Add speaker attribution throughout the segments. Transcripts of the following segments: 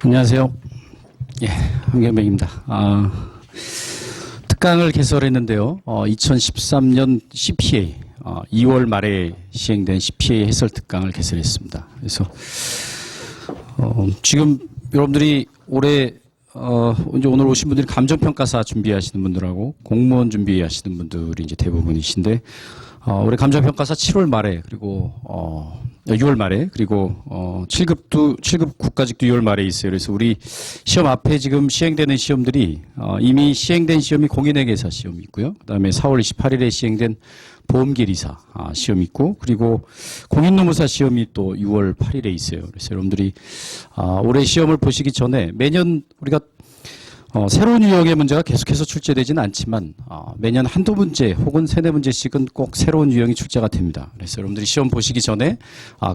Speaker 1: 안녕하세요. 예, 한경백입니다. 특강을 개설했는데요. 2013년 CPA, 2월 말에 시행된 CPA 해설 특강을 개설했습니다. 그래서, 지금 여러분들이 올해, 이제 오늘 오신 분들이 감정평가사 준비하시는 분들하고 공무원 준비하시는 분들이 이제 대부분이신데, 올해 감정평가사 7월 말에, 그리고, 6월 말에, 그리고, 7급 국가직도 6월 말에 있어요. 그래서 우리 시험 앞에 지금 시행되는 시험들이, 이미 시행된 시험이 공인회계사 시험이 있고요. 그 다음에 4월 28일에 시행된 보험계리사 시험이 있고, 그리고 공인노무사 시험이 또 6월 8일에 있어요. 그래서 여러분들이, 올해 시험을 보시기 전에 매년 우리가 새로운 유형의 문제가 계속해서 출제되지는 않지만 매년 한두 문제 혹은 세네 문제씩은 꼭 새로운 유형이 출제가 됩니다. 그래서 여러분들이 시험 보시기 전에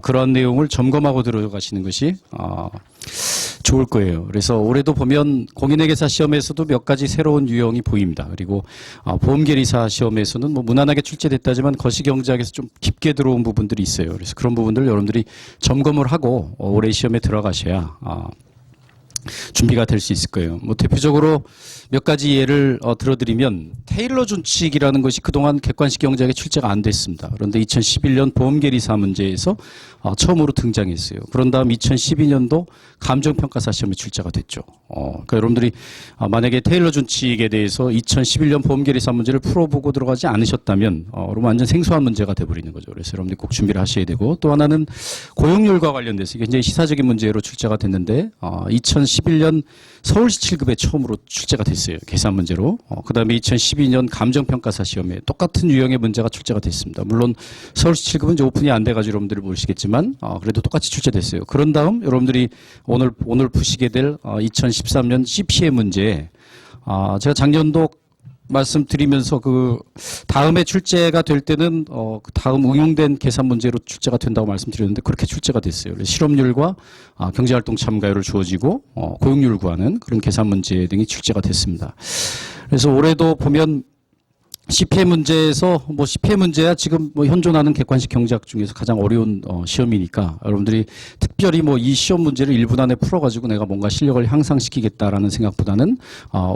Speaker 1: 그런 내용을 점검하고 들어가시는 것이 좋을 거예요. 그래서 올해도 보면 공인회계사 시험에서도 몇 가지 새로운 유형이 보입니다. 그리고 보험계리사 시험에서는 뭐 무난하게 출제됐다지만 거시경제학에서 좀 깊게 들어온 부분들이 있어요. 그래서 그런 부분들을 여러분들이 점검을 하고 올해 시험에 들어가셔야 준비가 될 수 있을 거예요. 뭐 대표적으로 몇 가지 예를 들어드리면 테일러 준칙이라는 것이 그동안 객관식 경제학에 출제가 안 됐습니다. 그런데 2011년 보험계리사 문제에서 처음으로 등장했어요. 그런 다음 2012년도 감정평가사 시험에 출제가 됐죠. 그러니까 여러분들이 만약에 테일러 준칙에 대해서 2011년 보험계리사 문제를 풀어보고 들어가지 않으셨다면 그러면 완전 생소한 문제가 돼버리는 거죠. 그래서 여러분들이 꼭 준비를 하셔야 되고, 또 하나는 고용률과 관련돼서 굉장히 시사적인 문제로 출제가 됐는데 2011년 서울시 7급에 처음으로 출제가 됐어요. 계산 문제로. 그 다음에 2012년 감정평가사 시험에 똑같은 유형의 문제가 출제가 됐습니다. 물론 서울시 7급은 이제 오픈이 안 돼가지고 여러분들이 모르시겠지만 그래도 똑같이 출제됐어요. 그런 다음 여러분들이 오늘 푸시게 될 2013년 CPA 문제, 제가 작년도 말씀드리면서 그 다음에 출제가 될 때는 그 다음 응용된 계산 문제로 출제가 된다고 말씀드렸는데 그렇게 출제가 됐어요. 그래서 실업률과 경제활동 참가율을 주어지고 고용률 구하는 그런 계산 문제 등이 출제가 됐습니다. 그래서 올해도 보면 CPA 문제에서 CPA 문제야 지금 현존하는 객관식 경제학 중에서 가장 어려운 시험이니까 여러분들이 특별히 이 시험 문제를 1분 안에 풀어가지고 내가 뭔가 실력을 향상시키겠다라는 생각보다는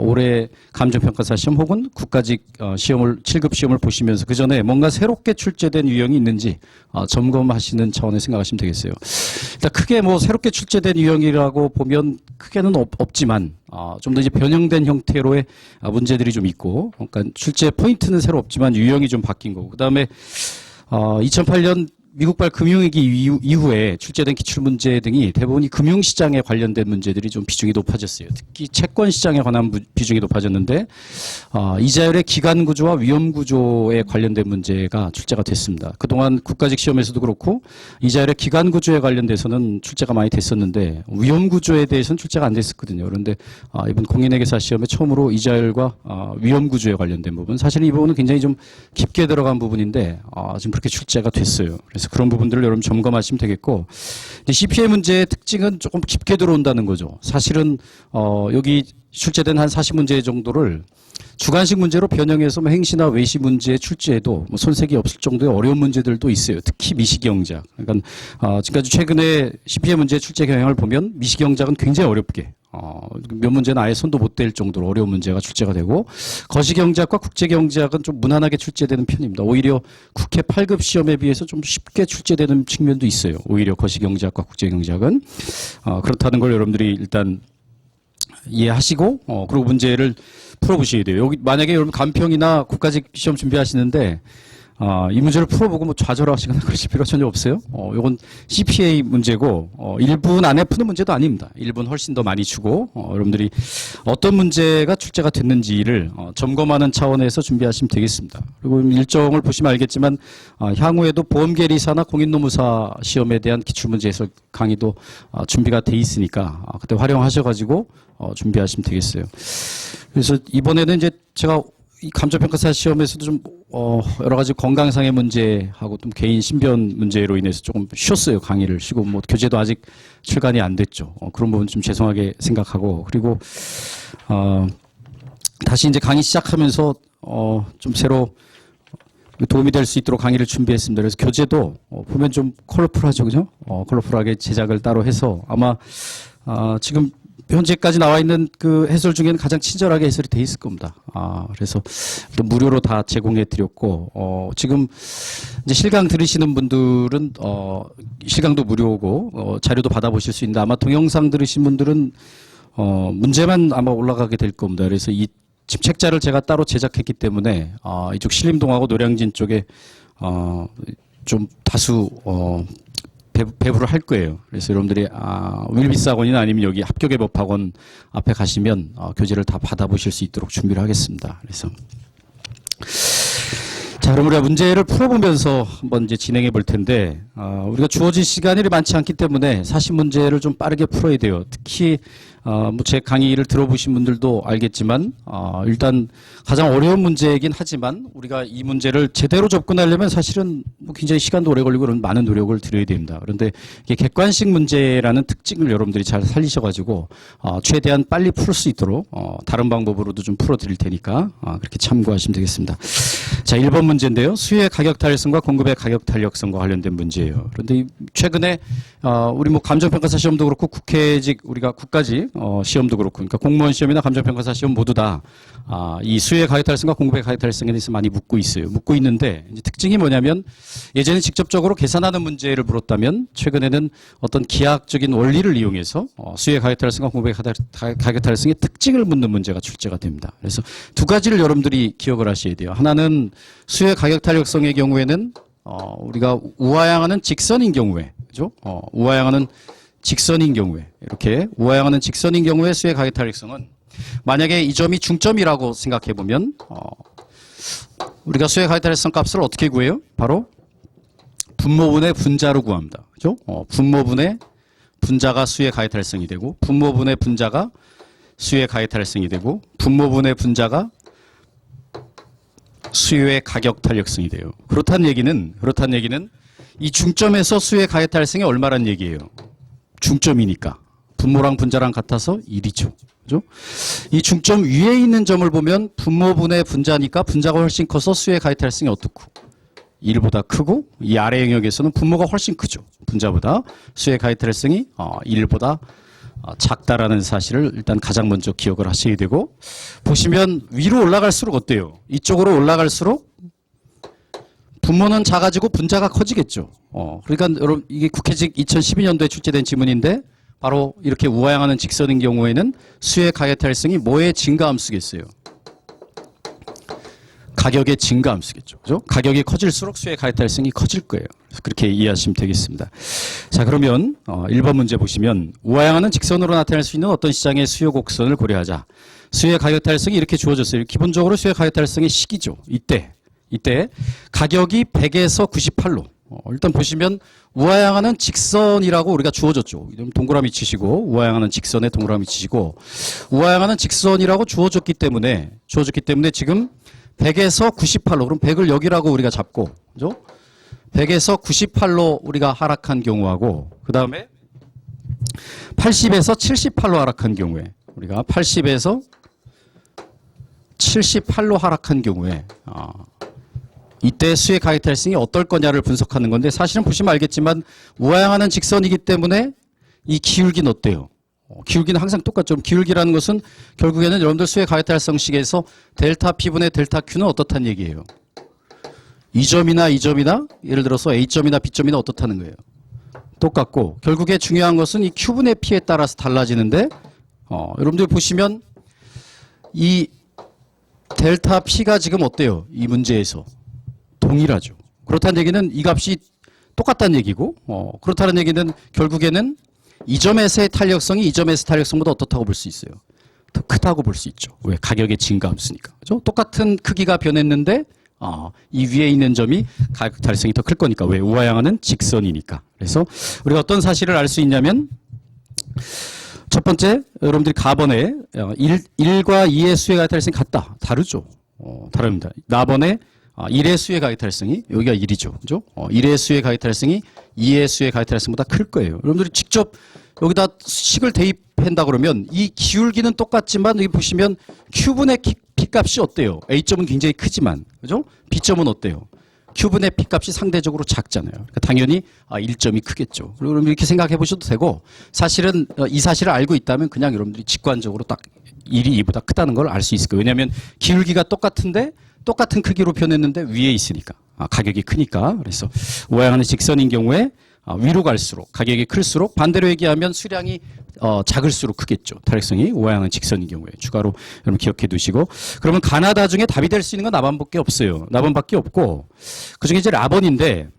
Speaker 1: 올해 감정평가사 시험 혹은 국가직 시험을 7급 시험을 보시면서 그 전에 뭔가 새롭게 출제된 유형이 있는지 점검하시는 차원에 생각하시면 되겠어요. 일단 크게 새롭게 출제된 유형이라고 보면 크게는 없지만 좀 더 이제 변형된 형태로의 문제들이 좀 있고, 그러니까 출제 포인트는 새로 없지만 유형이 좀 바뀐 거고, 그 다음에 2008년 미국발 금융위기 이후에 출제된 기출문제 등이 대부분 이 금융시장에 관련된 문제들이 좀 비중이 높아졌어요. 특히 채권시장에 관한 비중이 높아졌는데 이자율의 기간구조와 위험구조에 관련된 문제가 출제가 됐습니다. 그동안 국가직 시험에서도 그렇고 이자율의 기간구조에 관련돼서는 출제가 많이 됐었는데 위험구조에 대해서는 출제가 안 됐었거든요. 그런데 이번 공인회계사 시험에 처음으로 이자율과 위험구조에 관련된 부분, 사실 이 부분은 굉장히 좀 깊게 들어간 부분인데 지금 그렇게 출제가 됐어요. 그래서 그런 부분들을 여러분 점검하시면 되겠고, CPA 문제의 특징은 조금 깊게 들어온다는 거죠. 사실은 여기 출제된 한 40문제 정도를 주관식 문제로 변형해서 행시나 외시 문제에 출제해도 손색이 없을 정도의 어려운 문제들도 있어요. 특히 미시경제학. 그러니까 지금까지 최근에 CPA 문제 출제 경향을 보면 미시경제학은 굉장히 어렵게 몇 문제는 아예 손도 못 댈 정도로 어려운 문제가 출제가 되고, 거시경제학과 국제경제학은 좀 무난하게 출제되는 편입니다. 오히려 국회 8급 시험에 비해서 좀 쉽게 출제되는 측면도 있어요. 오히려 거시경제학과 국제경제학은 그렇다는 걸 여러분들이 일단 이해하시고 그리고 문제를 풀어보셔야 돼요. 여기 만약에 여러분 간평이나 국가직 시험 준비하시는데 이 문제를 풀어보고 좌절하시거나 그러실 필요가 전혀 없어요. 이건 CPA 문제고 1분 안에 푸는 문제도 아닙니다. 1분 훨씬 더 많이 주고 여러분들이 어떤 문제가 출제가 됐는지를 점검하는 차원에서 준비하시면 되겠습니다. 그리고 일정을 보시면 알겠지만 향후에도 보험계리사나 공인노무사 시험에 대한 기출문제 해설 강의도 준비가 돼 있으니까 그때 활용하셔가지고 준비하시면 되겠어요. 그래서 이번에는 이제 제가 이 감정평가사 시험에서도 좀 여러 가지 건강상의 문제하고 좀 개인 신변 문제로 인해서 조금 쉬었어요. 강의를 쉬고 교재도 아직 출간이 안 됐죠. 그런 부분 좀 죄송하게 생각하고, 그리고 다시 이제 강의 시작하면서 좀 새로 도움이 될 수 있도록 강의를 준비했습니다. 그래서 교재도 보면 좀 컬러풀하죠, 그죠? 컬러풀하게 제작을 따로 해서 아마 지금 현재까지 나와 있는 그 해설 중에는 가장 친절하게 해설이 돼 있을 겁니다. 그래서 또 무료로 다 제공해 드렸고, 지금 이제 실강 들으시는 분들은, 실강도 무료고, 자료도 받아보실 수 있는데 아마 동영상 들으신 분들은, 문제만 아마 올라가게 될 겁니다. 그래서 이 책자를 제가 따로 제작했기 때문에, 이쪽 신림동하고 노량진 쪽에, 좀 다수, 배부를 할 거예요. 그래서 여러분들이 윌비스학원이나 아니면 여기 합격예법학원 앞에 가시면 교재를 다 받아보실 수 있도록 준비를 하겠습니다. 그래서 자, 그럼 우리가 문제를 풀어보면서 한번 이제 진행해 볼 텐데 우리가 주어진 시간이 많지 않기 때문에 사실 문제를 좀 빠르게 풀어야 돼요. 특히 뭐 제 강의를 들어보신 분들도 알겠지만 일단 가장 어려운 문제이긴 하지만 우리가 이 문제를 제대로 접근하려면 사실은 뭐 굉장히 시간도 오래 걸리고 그런 많은 노력을 들여야 됩니다. 그런데 이게 객관식 문제라는 특징을 여러분들이 잘 살리셔가지고 최대한 빨리 풀 수 있도록 다른 방법으로도 좀 풀어드릴 테니까 그렇게 참고하시면 되겠습니다. 자, 1번 문제인데요. 수요의 가격 탄력성과 공급의 가격 탄력성과 관련된 문제예요. 그런데 최근에 우리 뭐 감정평가사 시험도 그렇고 국회직 우리가 국가직 시험도 그렇고 그러니까 공무원 시험이나 감정평가사 시험 모두 다 이 수요의 가격 탄력성과 공급의 가격 탄력성에 대해서 많이 묻고 있어요. 묻고 있는데 이제 특징이 뭐냐면 예전에 직접적으로 계산하는 문제를 물었다면 최근에는 어떤 기하학적인 원리를 이용해서 수요의 가격 탄력성과 공급의 가격 탄력성의 특징을 묻는 문제가 출제가 됩니다. 그래서 두 가지를 여러분들이 기억을 하셔야 돼요. 하나는 수요의 가격 탄력성의 경우에는 우리가 우하향하는 직선인 경우에 그죠? 우하향하는 직선인 경우에 이렇게 우하향하는 직선인 경우에 수의 가격 탄력성은 만약에 이 점이 중점이라고 생각해 보면 우리가 수의 가격 탄력성 값을 어떻게 구해요? 바로 분모분의 분자로 구합니다. 그죠? 분모분의 분자가 수의 가격 탄력성이 되고 분모분의 분자가 수의 가격 탄력성이 되고 분모분의 분자가 수요의 가격 탄력성이 돼요. 그렇다는 얘기는 이 중점에서 수요의 가격 탄력성이 얼마란 얘기예요? 중점이니까 분모랑 분자랑 같아서 1이죠. 그죠? 이 중점 위에 있는 점을 보면 분모분의 분자니까 분자가 훨씬 커서 수요의 가격 탄력성이 어떻고 1보다 크고 이 아래 영역에서는 분모가 훨씬 크죠. 분자보다 수요의 가격 탄력성이 1보다 작다라는 사실을 일단 가장 먼저 기억을 하셔야 되고 보시면 위로 올라갈수록 어때요? 이쪽으로 올라갈수록 분모는 작아지고 분자가 커지겠죠. 그러니까 여러분 이게 국회직 2012년도에 출제된 지문인데 바로 이렇게 우하향하는 직선인 경우에는 수의 가격 탄력성이 뭐의 증가함수겠어요? 가격의 증가함수겠죠. 그죠? 가격이 커질수록 수의 가격 탄력성이 커질 거예요. 그래서 그렇게 이해하시면 되겠습니다. 자, 그러면 1번 문제 보시면 우하향하는 직선으로 나타낼 수 있는 어떤 시장의 수요 곡선을 고려하자. 수의 가격 탄력성이 이렇게 주어졌어요. 기본적으로 수의 가격 탄력성의 식이죠. 이때 가격이 100에서 98로 일단 보시면 우하향하는 직선이라고 우리가 주어졌죠. 동그라미 치시고 우하향하는 직선에 동그라미 치시고 우하향하는 직선이라고 주어졌기 때문에 지금 100에서 98로 그럼 100을 여기라고 우리가 잡고 그죠? 100에서 98로 우리가 하락한 경우하고 그 다음에 80에서 78로 하락한 경우에 우리가 80에서 78로 하락한 경우에 이때 수의 가격 탄력성이 어떨 거냐를 분석하는 건데 사실은 보시면 알겠지만 우하향하는 직선이기 때문에 이 기울기는 어때요? 기울기는 항상 똑같죠. 기울기라는 것은 결국에는 여러분들 수의 가격 탄력성식에서 델타 P분의 델타 Q는 어떻다는 얘기예요? 이 점이나 예를 들어서 A점이나 B점이나 어떻다는 거예요? 똑같고 결국에 중요한 것은 이 Q분의 P에 따라서 달라지는데 여러분들 보시면 이 델타 P가 지금 어때요? 이 문제에서 동일하죠. 그렇다는 얘기는 이 값이 똑같다는 얘기고 그렇다는 얘기는 결국에는 이 점에서의 탄력성이 이 점에서의 탄력성보다 어떻다고 볼 수 있어요? 더 크다고 볼 수 있죠. 왜? 가격의 증가함수니까. 그죠? 똑같은 크기가 변했는데 이 위에 있는 점이 가격 탄력성이 더 클 거니까. 왜? 우하향하는 직선이니까. 그래서 우리가 어떤 사실을 알 수 있냐면 첫 번째 여러분들이 가번에 1과 2의 수의 가격 탄력성이 같다. 다르죠. 다릅니다. 나번에 1의 수의 가격 탄력성이 여기가 1이죠. 그죠? 1의 수의 가격 탄력성이 2의 수의 가격 탄력성보다 클 거예요. 여러분들이 직접 여기다 식을 대입한다 그러면 이 기울기는 똑같지만 여기 보시면 Q분의 P값이 어때요? A점은 굉장히 크지만 그죠? B점은 어때요? Q분의 P 값이 상대적으로 작잖아요. 그러니까 당연히 1점이 크겠죠. 그리고 이렇게 생각해 보셔도 되고 사실은 이 사실을 알고 있다면 그냥 여러분들이 직관적으로 딱 1이 2보다 크다는 걸 알 수 있을 거예요. 왜냐하면 기울기가 똑같은데 똑같은 크기로 표냈는데 위에 있으니까 가격이 크니까. 그래서 우하향하는 직선인 경우에 위로 갈수록 가격이 클수록 반대로 얘기하면 수량이 작을수록 크겠죠. 탄력성이 우하향하는 직선인 경우에 추가로 여러분 기억해 두시고 그러면 가나다 중에 답이 될 수 있는 건 나반밖에 없어요. 나반밖에 없고 그중에 이제 라번인데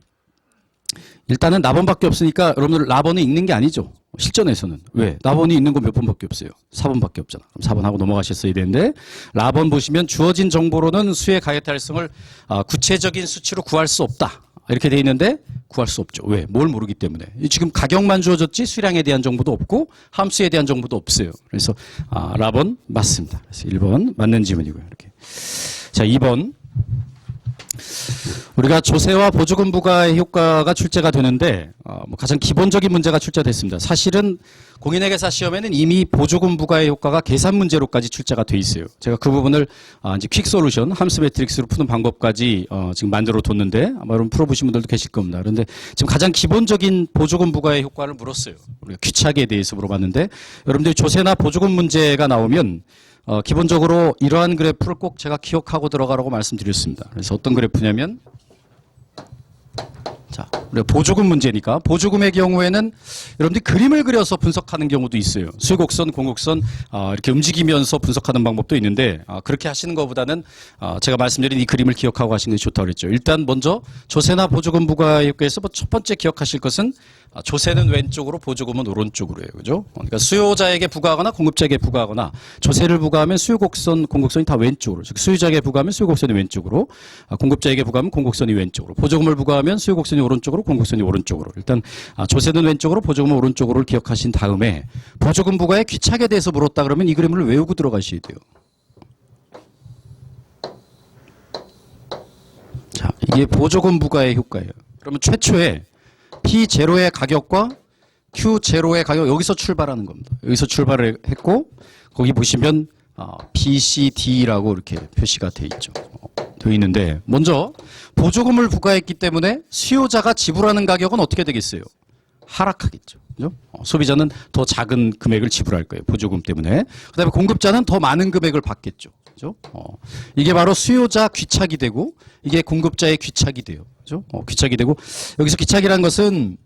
Speaker 1: 일단은 나번밖에 없으니까 여러분들 라번을 읽는 게 아니죠. 실전에서는. 왜? 라번이 있는 거 몇 번밖에 없어요. 4번밖에 없잖아. 그럼 4번 하고 넘어가셨어야 되는데 라번 보시면 주어진 정보로는 수의 가격 달성을 구체적인 수치로 구할 수 없다. 이렇게 돼 있는데 구할 수 없죠. 왜? 뭘 모르기 때문에. 지금 가격만 주어졌지 수량에 대한 정보도 없고 함수에 대한 정보도 없어요. 그래서 라번 맞습니다. 그래서 1번 맞는 지문이고요. 이렇게. 자, 2번. 우리가 조세와 보조금 부과의 효과가 출제가 되는데 가장 기본적인 문제가 출제됐습니다. 사실은 공인회계사 시험에는 이미 보조금 부과의 효과가 계산 문제로까지 출제가 돼 있어요. 제가 그 부분을 이제 퀵 솔루션 함수 매트릭스로 푸는 방법까지 지금 만들어 뒀는데 아마 여러분 풀어보신 분들도 계실 겁니다. 그런데 지금 가장 기본적인 보조금 부과의 효과를 물었어요. 우리가 귀착에 대해서 물어봤는데 여러분들이 조세나 보조금 문제가 나오면 기본적으로 이러한 그래프를 꼭 제가 기억하고 들어가라고 말씀드렸습니다. 그래서 어떤 그래프냐면 자, 우리가 보조금 문제니까 보조금의 경우에는 여러분들이 그림을 그려서 분석하는 경우도 있어요. 수요곡선, 공곡선 이렇게 움직이면서 분석하는 방법도 있는데 그렇게 하시는 것보다는 제가 말씀드린 이 그림을 기억하고 하시는 게 좋다고 그랬죠. 일단 먼저 조세나 보조금 부과 효과에서 첫 번째 기억하실 것은 조세는 왼쪽으로 보조금은 오른쪽으로예요. 그죠? 그러니까 수요자에게 부과하거나 공급자에게 부과하거나 조세를 부과하면 수요곡선, 공곡선이 다 왼쪽으로. 즉 수요자에게 부과하면 수요곡선이 왼쪽으로, 공급자에게 부과하면 공곡선이 왼쪽으로. 보조금을 부과하면 수요곡선이 오른쪽으로, 공곡선이 오른쪽으로. 일단 조세는 왼쪽으로, 보조금은 오른쪽으로를 기억하신 다음에 보조금 부과의 귀착에 대해서 물었다 그러면 이 그림을 외우고 들어가셔야 돼요. 자, 이게 보조금 부과의 효과예요. 그러면 최초에 P0의 가격과 Q0의 가격 여기서 출발하는 겁니다. 여기서 출발을 했고 거기 보시면 BCD라고 이렇게 표시가 돼 있죠. 돼 있는데 먼저 보조금을 부과했기 때문에 수요자가 지불하는 가격은 어떻게 되겠어요? 하락하겠죠. 그죠? 소비자는 더 작은 금액을 지불할 거예요. 보조금 때문에. 그다음에 공급자는 더 많은 금액을 받겠죠. 그죠? 이게 바로 수요자 귀착이 되고 이게 공급자의 귀착이 돼요. 그죠? 귀착이 되고 여기서 귀착이라는 것은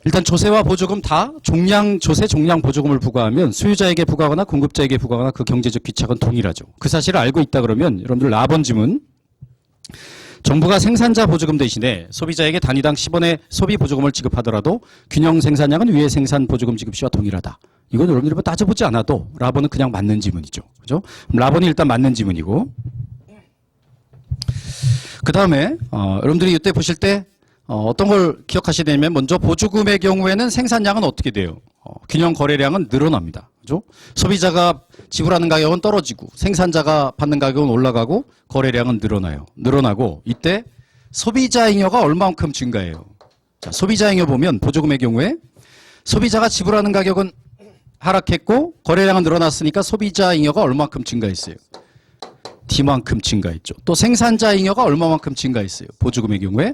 Speaker 1: 일단 조세와 보조금 다 종량 조세, 종량 보조금을 부과하면 수요자에게 부과하거나 공급자에게 부과하거나 그 경제적 귀착은 동일하죠. 그 사실을 알고 있다 그러면 여러분들 4번 지문 정부가 생산자 보조금 대신에 소비자에게 단위당 10원의 소비 보조금을 지급하더라도 균형 생산량은 위의 생산 보조금 지급 시와 동일하다. 이건 여러분들이 뭐 따져보지 않아도 라번은 그냥 맞는 지문이죠. 그죠? 라번이 일단 맞는 지문이고 그 다음에 여러분들이 이때 보실 때 어떤 걸 기억하셔야 되냐면 먼저 보조금의 경우에는 생산량은 어떻게 돼요? 균형 거래량은 늘어납니다. 그죠? 소비자가 지불하는 가격은 떨어지고 생산자가 받는 가격은 올라가고 거래량은 늘어나요. 늘어나고 이때 소비자 잉여가 얼마만큼 증가해요? 자, 소비자 잉여 보면 보조금의 경우에 소비자가 지불하는 가격은 하락했고 거래량은 늘어났으니까 소비자 잉여가 얼마만큼 증가했어요? D만큼 증가했죠. 또 생산자 잉여가 얼마만큼 증가했어요? 보조금의 경우에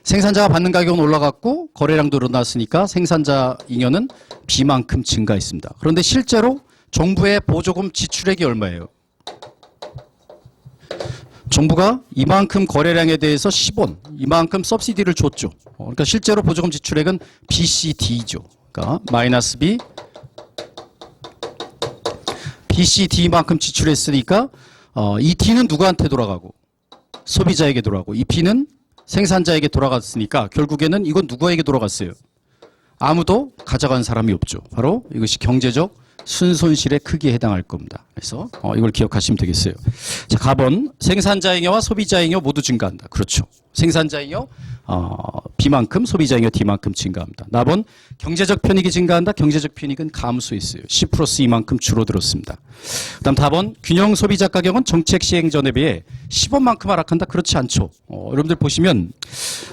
Speaker 1: 생산자가 받는 가격은 올라갔고 거래량도 늘어났으니까 생산자 잉여는 B만큼 증가했습니다. 그런데 실제로 정부의 보조금 지출액이 얼마예요? 정부가 이만큼 거래량에 대해서 10원, 이만큼 서브시디를 줬죠. 그러니까 실제로 보조금 지출액은 BCD죠. 그러니까 마이너스 B, BCD만큼 지출했으니까 이 D는 누구한테 돌아가고? 소비자에게 돌아가고 이 B는 생산자에게 돌아갔으니까 결국에는 이건 누구에게 돌아갔어요? 아무도 가져간 사람이 없죠. 바로 이것이 경제적 순손실의 크기에 해당할 겁니다. 그래서 이걸 기억하시면 되겠어요. 자, 가번 생산자 잉여와 소비자 잉여 모두 증가한다. 그렇죠. 생산자 잉여 B만큼 소비자 잉여 D만큼 증가합니다. 나번 경제적 편익이 증가한다. 경제적 편익은 감소했어요. 10 플러스 2만큼 줄어들었습니다. 그다음 답은 균형 소비자 가격은 정책 시행 전에 비해 10원만큼 하락한다. 그렇지 않죠. 여러분들 보시면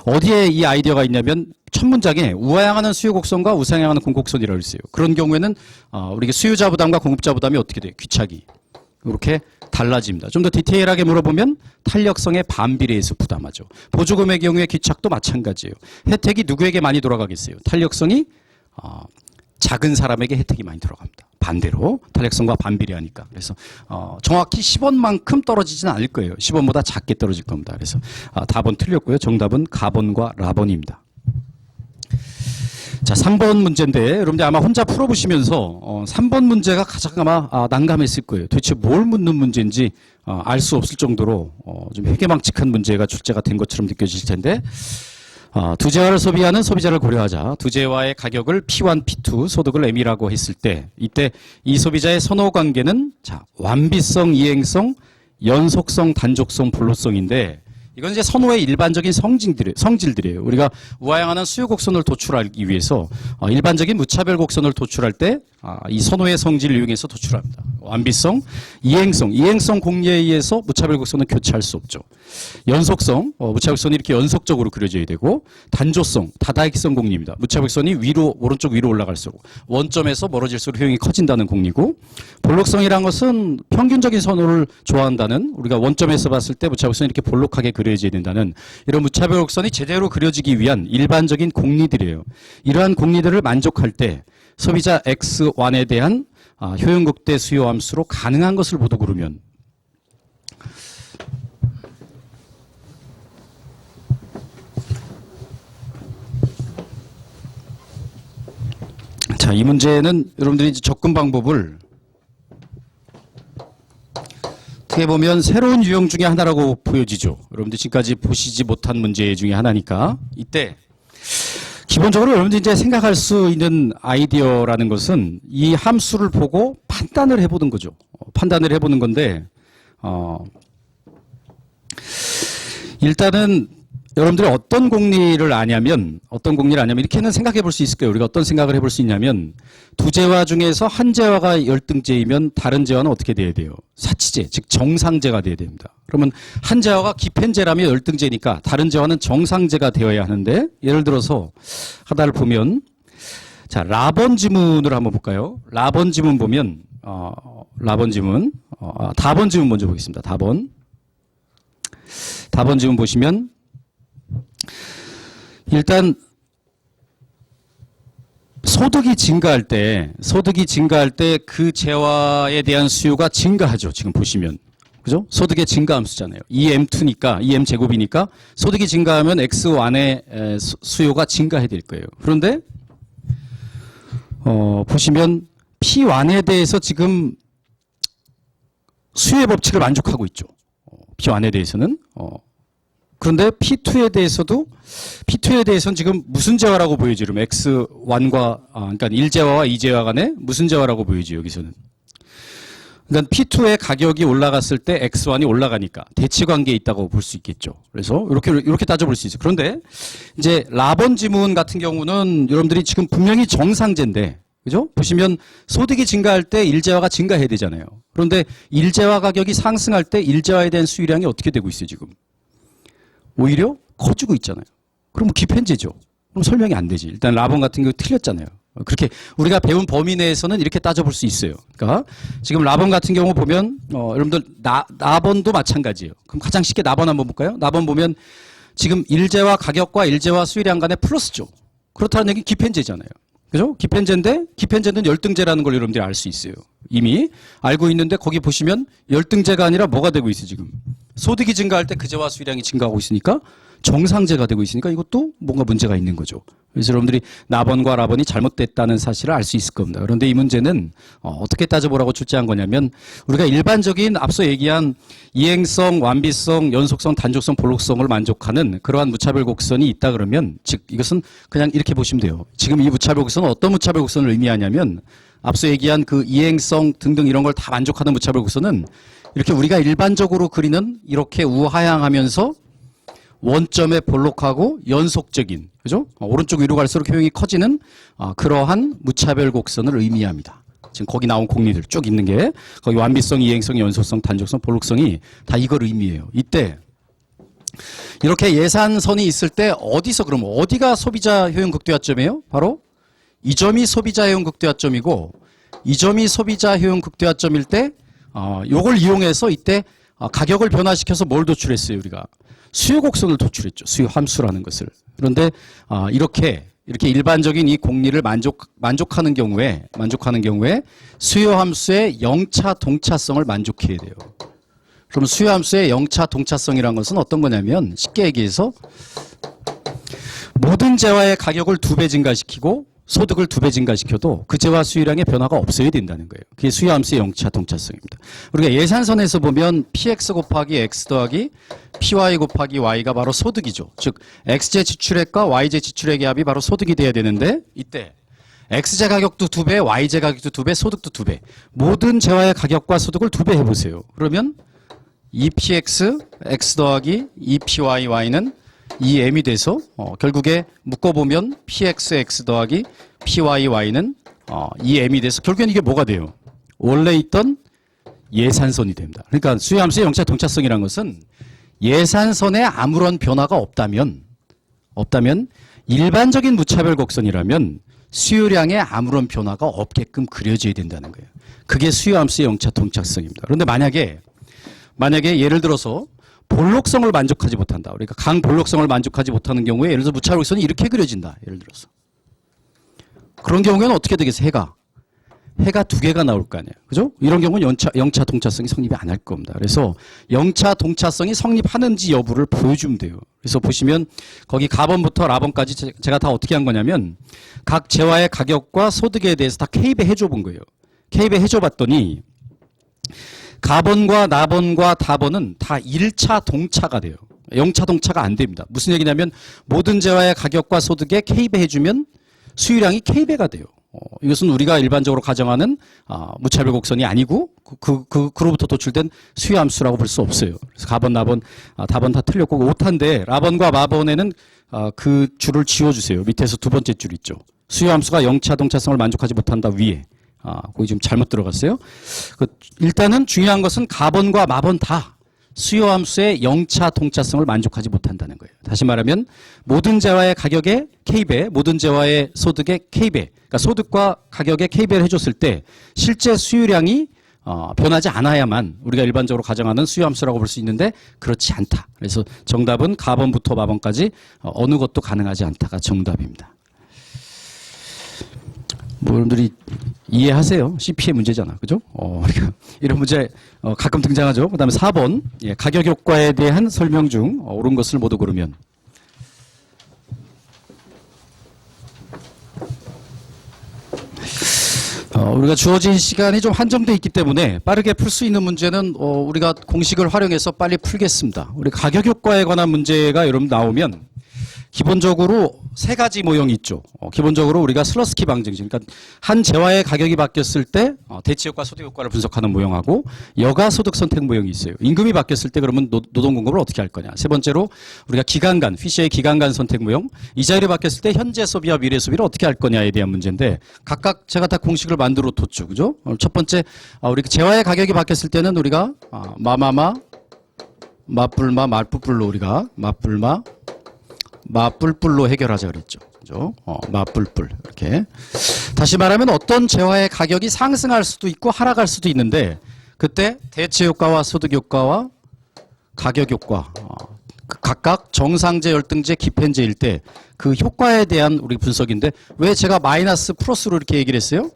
Speaker 1: 어디에 이 아이디어가 있냐면 첫 문장에 우하향하는 수요 곡선과 우상향하는 공곡선이라고 했어요. 그런 경우에는 우리가 수요자 부담과 공급자 부담이 어떻게 돼요? 귀착이. 이렇게 달라집니다. 좀 더 디테일하게 물어보면 탄력성의 반비례해서 부담하죠. 보조금의 경우에 기착도 마찬가지예요. 혜택이 누구에게 많이 돌아가겠어요? 탄력성이 작은 사람에게 혜택이 많이 들어갑니다. 반대로 탄력성과 반비례하니까. 그래서 정확히 10원만큼 떨어지지는 않을 거예요. 10원보다 작게 떨어질 겁니다. 그래서 답은 틀렸고요. 정답은 가번과 라번입니다. 자, 3번 문제인데 여러분들 아마 혼자 풀어보시면서 3번 문제가 가장 아마 난감했을 거예요. 도대체 뭘 묻는 문제인지 알 수 없을 정도로 좀 회개망측한 문제가 출제가 된 것처럼 느껴질 텐데 두재화를 소비하는 소비자를 고려하자 두재화의 가격을 P1, P2 소득을 M이라고 했을 때 이때 이 소비자의 선호 관계는 자 완비성, 이행성, 연속성, 단족성, 불로성인데 이건 이제 선호의 일반적인 성질들이에요. 우리가 우하향하는 수요 곡선을 도출하기 위해서 일반적인 무차별 곡선을 도출할 때 이 선호의 성질을 이용해서 도출합니다. 완비성, 이행성 공리에 의해서 무차별 곡선은 교차할 수 없죠. 연속성, 무차별 곡선이 이렇게 연속적으로 그려져야 되고 단조성, 다다익성 공리입니다. 무차별 곡선이 위로 오른쪽 위로 올라갈수록 원점에서 멀어질수록 효용이 커진다는 공리고 볼록성이란 것은 평균적인 선호를 좋아한다는 우리가 원점에서 봤을 때 무차별 곡선이 이렇게 볼록하게 그려져야 된다는 이런 무차별 곡선이 제대로 그려지기 위한 일반적인 공리들이에요. 이러한 공리들을 만족할 때 소비자 X1에 대한 효용극대 수요 함수로 가능한 것을 보도 그러면 자, 이 문제는 여러분들이 이제 접근 방법을 어떻게 보면 새로운 유형 중에 하나라고 보여지죠. 여러분들 지금까지 보시지 못한 문제 중에 하나니까 이때 기본적으로 여러분들이 이제 생각할 수 있는 아이디어라는 것은 이 함수를 보고 판단을 해보는 거죠. 판단을 해보는 건데 일단은 여러분들이 어떤 공리를 아냐면 이렇게는 생각해 볼 수 있을 거예요. 우리가 어떤 생각을 해볼 수 있냐면 두 재화 중에서 한 재화가 열등제이면 다른 재화는 어떻게 돼야 돼요? 사치제, 즉 정상제가 돼야 됩니다. 그러면 한 재화가 기펜제라면 열등제니까 다른 재화는 정상제가 되어야 하는데 예를 들어서 하나를 보면 자 라번 지문을 한번 볼까요? 라번 지문 보면 다번 지문 먼저 보겠습니다. 다번 지문 보시면 일단 소득이 증가할 때 그 재화에 대한 수요가 증가하죠. 지금 보시면. 그죠? 소득의 증가 함수잖아요. EM2니까, EM 제곱이니까 소득이 증가하면 X1의 수요가 증가해야 될 거예요. 그런데, 보시면 P1에 대해서 지금 수요의 법칙을 만족하고 있죠. P1에 대해서는. 그런데 P2에 대해서는 지금 무슨 재화라고 보여지요? 그럼 X1과, 그러니까 1재화와 2재화 간에 무슨 재화라고 보여지요, 여기서는? 그러니까 P2의 가격이 올라갔을 때 X1이 올라가니까 대치 관계에 있다고 볼 수 있겠죠. 그래서 이렇게 따져볼 수 있어요. 그런데 이제 라번 지문 같은 경우는 여러분들이 지금 분명히 정상제인데, 그죠? 보시면 소득이 증가할 때 1재화가 증가해야 되잖아요. 그런데 1재화 가격이 상승할 때 1재화에 대한 수요량이 어떻게 되고 있어요, 지금? 오히려 커지고 있잖아요. 그럼 기펜제죠. 그럼 설명이 안 되지. 일단 라번 같은 경우 틀렸잖아요. 그렇게 우리가 배운 범위 내에서는 이렇게 따져볼 수 있어요. 그러니까 지금 라번 같은 경우 보면 여러분들 나번도 마찬가지예요. 그럼 가장 쉽게 나번 한번 볼까요? 나번 보면 지금 일제화 가격과 일제화 수요량 간의 플러스죠. 그렇다는 얘기는 기펜제잖아요. 그죠? 기펜제는 열등제라는 걸 여러분들이 알 수 있어요. 이미 알고 있는데 거기 보시면 열등제가 아니라 뭐가 되고 있어요, 지금? 소득이 증가할 때 그 재화 수요량이 증가하고 있으니까 정상제가 되고 있으니까 이것도 뭔가 문제가 있는 거죠. 그래서 여러분들이 나번과 라번이 잘못됐다는 사실을 알 수 있을 겁니다. 그런데 이 문제는 어떻게 따져보라고 출제한 거냐면 우리가 일반적인 앞서 얘기한 이행성, 완비성, 연속성, 단족성, 볼록성을 만족하는 그러한 무차별 곡선이 있다 그러면 즉 이것은 그냥 이렇게 보시면 돼요. 지금 이 무차별 곡선은 어떤 무차별 곡선을 의미하냐면 앞서 얘기한 그 이행성 등등 이런 걸 다 만족하는 무차별 곡선은 이렇게 우리가 일반적으로 그리는 이렇게 우하향하면서 원점에 볼록하고 연속적인, 그죠? 오른쪽 위로 갈수록 효용이 커지는 그러한 무차별 곡선을 의미합니다. 지금 거기 나온 공리들 쭉 있는 게 거기 완비성, 이행성, 연속성, 단족성, 볼록성이 다 이걸 의미해요. 이때 이렇게 예산선이 있을 때 어디가 소비자 효용 극대화점이에요? 바로 이 점이 소비자 효용 극대화점이고 이 점이 소비자 효용 극대화점일 때 요걸 이용해서 이때 가격을 변화시켜서 뭘 도출했어요, 우리가? 수요 곡선을 도출했죠. 수요 함수라는 것을. 그런데 이렇게 일반적인 이 공리를 만족하는 경우에 수요 함수의 영차 동차성을 만족해야 돼요. 그럼 수요 함수의 영차 동차성이라는 것은 어떤 거냐면 쉽게 얘기해서 모든 재화의 가격을 2배 증가시키고 소득을 2배 증가시켜도 그 재화 수요량의 변화가 없어야 된다는 거예요. 그게 수요 함수의 영차 동차성입니다. 우리가 예산선에서 보면 px 곱하기 x 더하기 py 곱하기 y가 바로 소득이죠. 즉 x제 지출액과 y제 지출액의 합이 바로 소득이 돼야 되는데 이때 x제 가격도 2배, y제 가격도 2배, 소득도 2배. 모든 재화의 가격과 소득을 2배 해보세요. 그러면 2px x 더하기 2py y는 2m이 돼서 결국에 묶어보면 pxx 더하기 pyy는 2m이 돼서 결국엔 이게 뭐가 돼요? 원래 있던 예산선이 됩니다. 그러니까 수요함수의 영차 동차성이라는 것은 예산선에 아무런 변화가 없다면 일반적인 무차별 곡선이라면 수요량에 아무런 변화가 없게끔 그려져야 된다는 거예요. 그게 수요함수의 영차 동차성입니다. 그런데 만약에 예를 들어서 볼록성을 만족하지 못한다. 우리가 강볼록성을 만족하지 못하는 경우에 예를 들어서 무차별 곡선이 이렇게 그려진다. 예를 들어서. 그런 경우에는 어떻게 되겠어요? 해가 2개가 나올 거 아니에요. 그죠? 이런 경우는 영차 동차성이 성립이 안 할 겁니다. 그래서 영차 동차성이 성립하는지 여부를 보여주면 돼요. 그래서 보시면 거기 가번부터 라번까지 제가 다 어떻게 한 거냐면 각 재화의 가격과 소득에 대해서 다 K배 해줘 본 거예요. K배 해줘 봤더니 가번과 나번과 다번은 다 1차 동차가 돼요. 영차 동차가 안 됩니다. 무슨 얘기냐면 모든 재화의 가격과 소득에 K배 해주면 수요량이 K배가 돼요. 이것은 우리가 일반적으로 가정하는 무차별 곡선이 아니고 그로부터 도출된 수요함수라고 볼 수 없어요. 그래서 가번, 나번, 다번 다 틀렸고 오타인데 라번과 마번에는 그 줄을 지워주세요. 밑에서 두 번째 줄 있죠. 수요함수가 영차 동차성을 만족하지 못한다 위에. 거기 좀 잘못 들어갔어요. 일단은 중요한 것은 가번과 마번 다 수요함수의 영차 동차성을 만족하지 못한다는 거예요. 다시 말하면 모든 재화의 가격에 K배, 모든 재화의 소득에 K배, 그러니까 소득과 가격에 K배를 해줬을 때 실제 수요량이 변하지 않아야만 우리가 일반적으로 가정하는 수요함수라고 볼 수 있는데 그렇지 않다. 그래서 정답은 가번부터 마번까지 어느 것도 가능하지 않다가 정답입니다. 여러분들이 이해하세요. CP의 문제잖아. 그죠? 그러니까 이런 문제 가끔 등장하죠. 그 다음에 4번. 예, 가격 효과에 대한 설명 중 옳은 것을 모두 고르면. 우리가 주어진 시간이 좀 한정되어 있기 때문에 빠르게 풀 수 있는 문제는 우리가 공식을 활용해서 빨리 풀겠습니다. 우리 가격 효과에 관한 문제가 여러분 나오면 기본적으로 세 가지 모형이 있죠. 기본적으로 우리가 슬러스키 방정식, 그러니까 한 재화의 가격이 바뀌었을 때 대체 효과, 소득 효과를 분석하는 모형하고 여가 소득 선택 모형이 있어요. 임금이 바뀌었을 때 그러면 노동 공급을 어떻게 할 거냐. 세 번째로 우리가 기간간, 피셔의 기간간 선택 모형, 이자율이 바뀌었을 때 현재 소비와 미래 소비를 어떻게 할 거냐에 대한 문제인데 각각 제가 다 공식을 만들어 뒀죠. 그죠? 첫 번째, 우리 재화의 가격이 바뀌었을 때는 우리가 마마마, 마뿔마, 말뿔뿔로 우리가 마뿔뿔로 해결하자 그랬죠. 그죠? 마뿔뿔. 이렇게. 다시 말하면 어떤 재화의 가격이 상승할 수도 있고 하락할 수도 있는데 그때 대체 효과와 소득 효과와 가격 효과 각각 정상제, 열등제, 기펜제일 때 그 효과에 대한 우리 분석인데 왜 제가 마이너스 플러스로 이렇게 얘기를 했어요?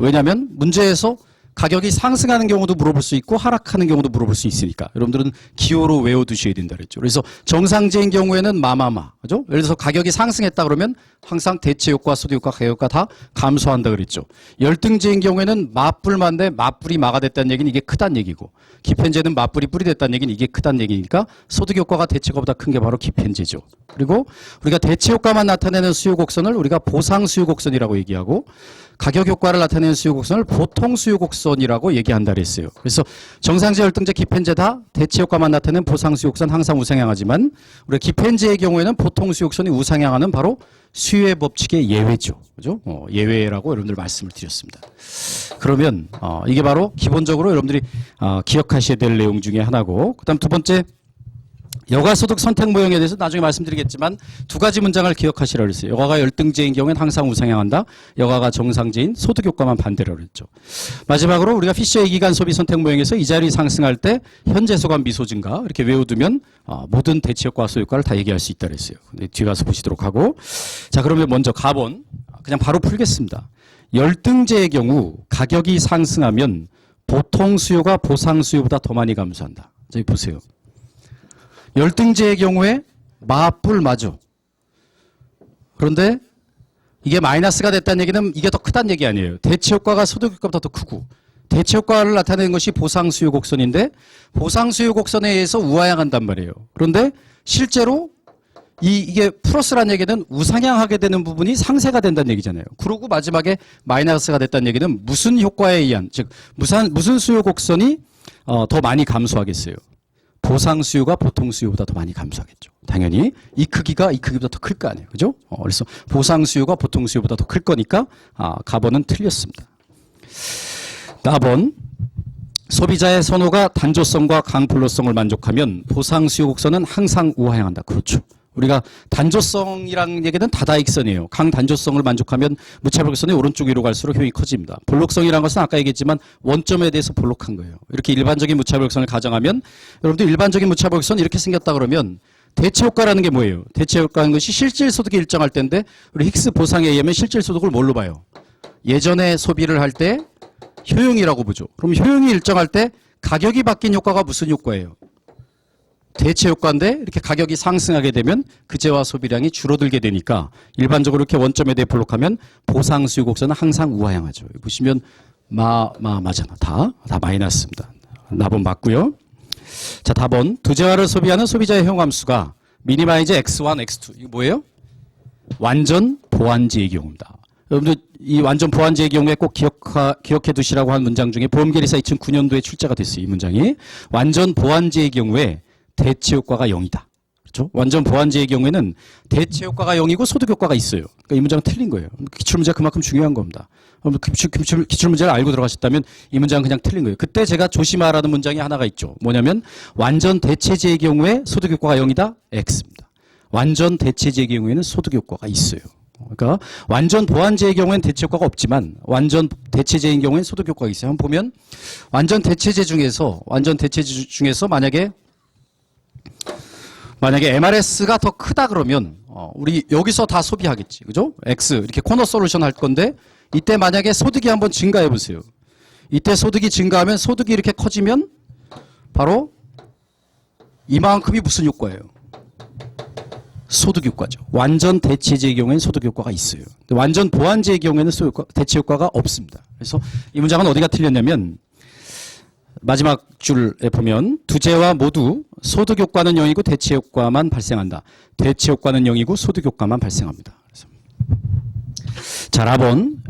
Speaker 1: 왜냐하면 문제에서 가격이 상승하는 경우도 물어볼 수 있고 하락하는 경우도 물어볼 수 있으니까 여러분들은 기호로 외워두셔야 된다 그랬죠. 그래서 정상제인 경우에는 마마마, 그죠? 예를 들어서 가격이 상승했다 그러면 항상 대체 효과, 소득 효과, 가격 효과 다 감소한다 그랬죠. 열등제인 경우에는 맞불만데 맞불이 마가 됐다는 얘기는 이게 크다는 얘기고 기펜제는 맞불이 뿔이 됐다는 얘기는 이게 크다는 얘기니까 소득 효과가 대체 효과보다 큰 게 바로 기펜제죠. 그리고 우리가 대체 효과만 나타내는 수요 곡선을 우리가 보상 수요 곡선이라고 얘기하고 가격 효과를 나타내는 수요 곡선을 보통 수요 곡선이라고 얘기한다 그랬어요. 그래서 정상제, 열등제, 기펜제 다 대체 효과만 나타내는 보상 수요 곡선 항상 우상향하지만 우리가 기펜제의 경우에는 보통 수요 곡선이 우상향하는 바로 수요의 법칙의 예외죠. 그죠? 예외라고 여러분들 말씀을 드렸습니다. 그러면 이게 바로 기본적으로 여러분들이 기억하셔야 될 내용 중에 하나고 그다음 두 번째 여가소득 선택 모형에 대해서 나중에 말씀드리겠지만 두 가지 문장을 기억하시라고 그랬어요. 여가가 열등제인 경우에는 항상 우상향한다. 여가가 정상제인 소득효과만 반대라고 그랬죠. 마지막으로 우리가 피셔의 기간 소비 선택 모형에서 이자율이 상승할 때 현재 소감 미소 증가 이렇게 외워두면 모든 대체효과 소효과를 다 얘기할 수 있다 그랬어요. 근데 뒤에 가서 보시도록 하고. 자, 그러면 먼저 가본 그냥 바로 풀겠습니다. 열등제의 경우 가격이 상승하면 보통 수요가 보상 수요보다 더 많이 감소한다. 여기 보세요. 열등제의 경우에 맞불 맞아. 그런데 이게 마이너스가 됐다는 얘기는 이게 더 크다는 얘기 아니에요. 대체효과가 소득효과보다 더 크고 대체효과를 나타내는 것이 보상수요 곡선인데 보상수요 곡선에 의해서 우하향한단 말이에요. 그런데 실제로 이게 플러스라는 얘기는 우상향하게 되는 부분이 상쇄가 된다는 얘기잖아요. 그리고 마지막에 마이너스가 됐다는 얘기는 무슨 효과에 의한 즉 무슨 수요 곡선이 더 많이 감소하겠어요. 보상 수요가 보통 수요보다 더 많이 감소하겠죠. 당연히 이 크기가 이 크기보다 더 클 거 아니에요. 그죠? 그래서 보상 수요가 보통 수요보다 더 클 거니까 가번은 틀렸습니다. 나번 소비자의 선호가 단조성과 강불로성을 만족하면 보상 수요 곡선은 항상 우하향한다. 그렇죠. 우리가 단조성이라는 얘기는 다다익선이에요. 강단조성을 만족하면 무차별선이 오른쪽 위로 갈수록 효용이 커집니다. 볼록성이라는 것은 아까 얘기했지만 원점에 대해서 볼록한 거예요. 이렇게 일반적인 무차별선을 가정하면 여러분들 일반적인 무차별선 이렇게 생겼다 그러면 대체효과라는 게 뭐예요? 대체효과라는 것이 실질소득이 일정할 때인데 우리 힉스 보상에 의하면 실질소득을 뭘로 봐요? 예전에 소비를 할 때 효용이라고 보죠. 그럼 효용이 일정할 때 가격이 바뀐 효과가 무슨 효과예요? 대체 효과인데 이렇게 가격이 상승하게 되면 그제와 소비량이 줄어들게 되니까 일반적으로 이렇게 원점에 대해 볼록하면 보상 수요 곡선은 항상 우하향하죠. 보시면 맞잖아. 다 마이너스입니다. 나번 맞고요. 자, 답은 두재화를 소비하는 소비자의 효용함수가 미니마이즈 x1, x2 이거 뭐예요? 완전 보완제의 경우입니다. 여러분들 이 완전 보완제의 경우에 꼭 기억해 두시라고 한 문장 중에 보험계리사 2009년도에 출제가 됐어요. 이 문장이 완전 보완제의 경우에 대체 효과가 0이다. 그렇죠? 완전 보완제의 경우에는 대체 효과가 0이고 소득 효과가 있어요. 그러니까 이 문장은 틀린 거예요. 기출문제가 그만큼 중요한 겁니다. 기출문제를 알고 들어가셨다면 이 문장은 그냥 틀린 거예요. 그때 제가 조심하라는 문장이 하나가 있죠. 뭐냐면 완전 대체제의 경우에 소득 효과가 0이다. X입니다. 완전 대체제의 경우에는 소득 효과가 있어요. 그러니까 완전 보완제의 경우에는 대체 효과가 없지만 완전 대체제인 경우에는 소득 효과가 있어요. 한번 보면 완전 대체제 중에서 만약에 MRS가 더 크다 그러면 우리 여기서 다 소비하겠지. 그죠? X 이렇게 코너 솔루션 할 건데 이때 만약에 소득이 한번 증가해 보세요. 이때 소득이 증가하면 소득이 이렇게 커지면 바로 이만큼이 무슨 효과예요? 소득 효과죠. 완전 대체제의 경우에는 소득 효과가 있어요. 근데 완전 보완제의 경우에는 대체 효과가 없습니다. 그래서 이 문장은 어디가 틀렸냐면 마지막 줄에 보면 두재와 모두 소득 효과는 0이고 대체 효과만 발생한다. 대체 효과는 0이고 소득 효과만 발생합니다. 그래서 자, 라본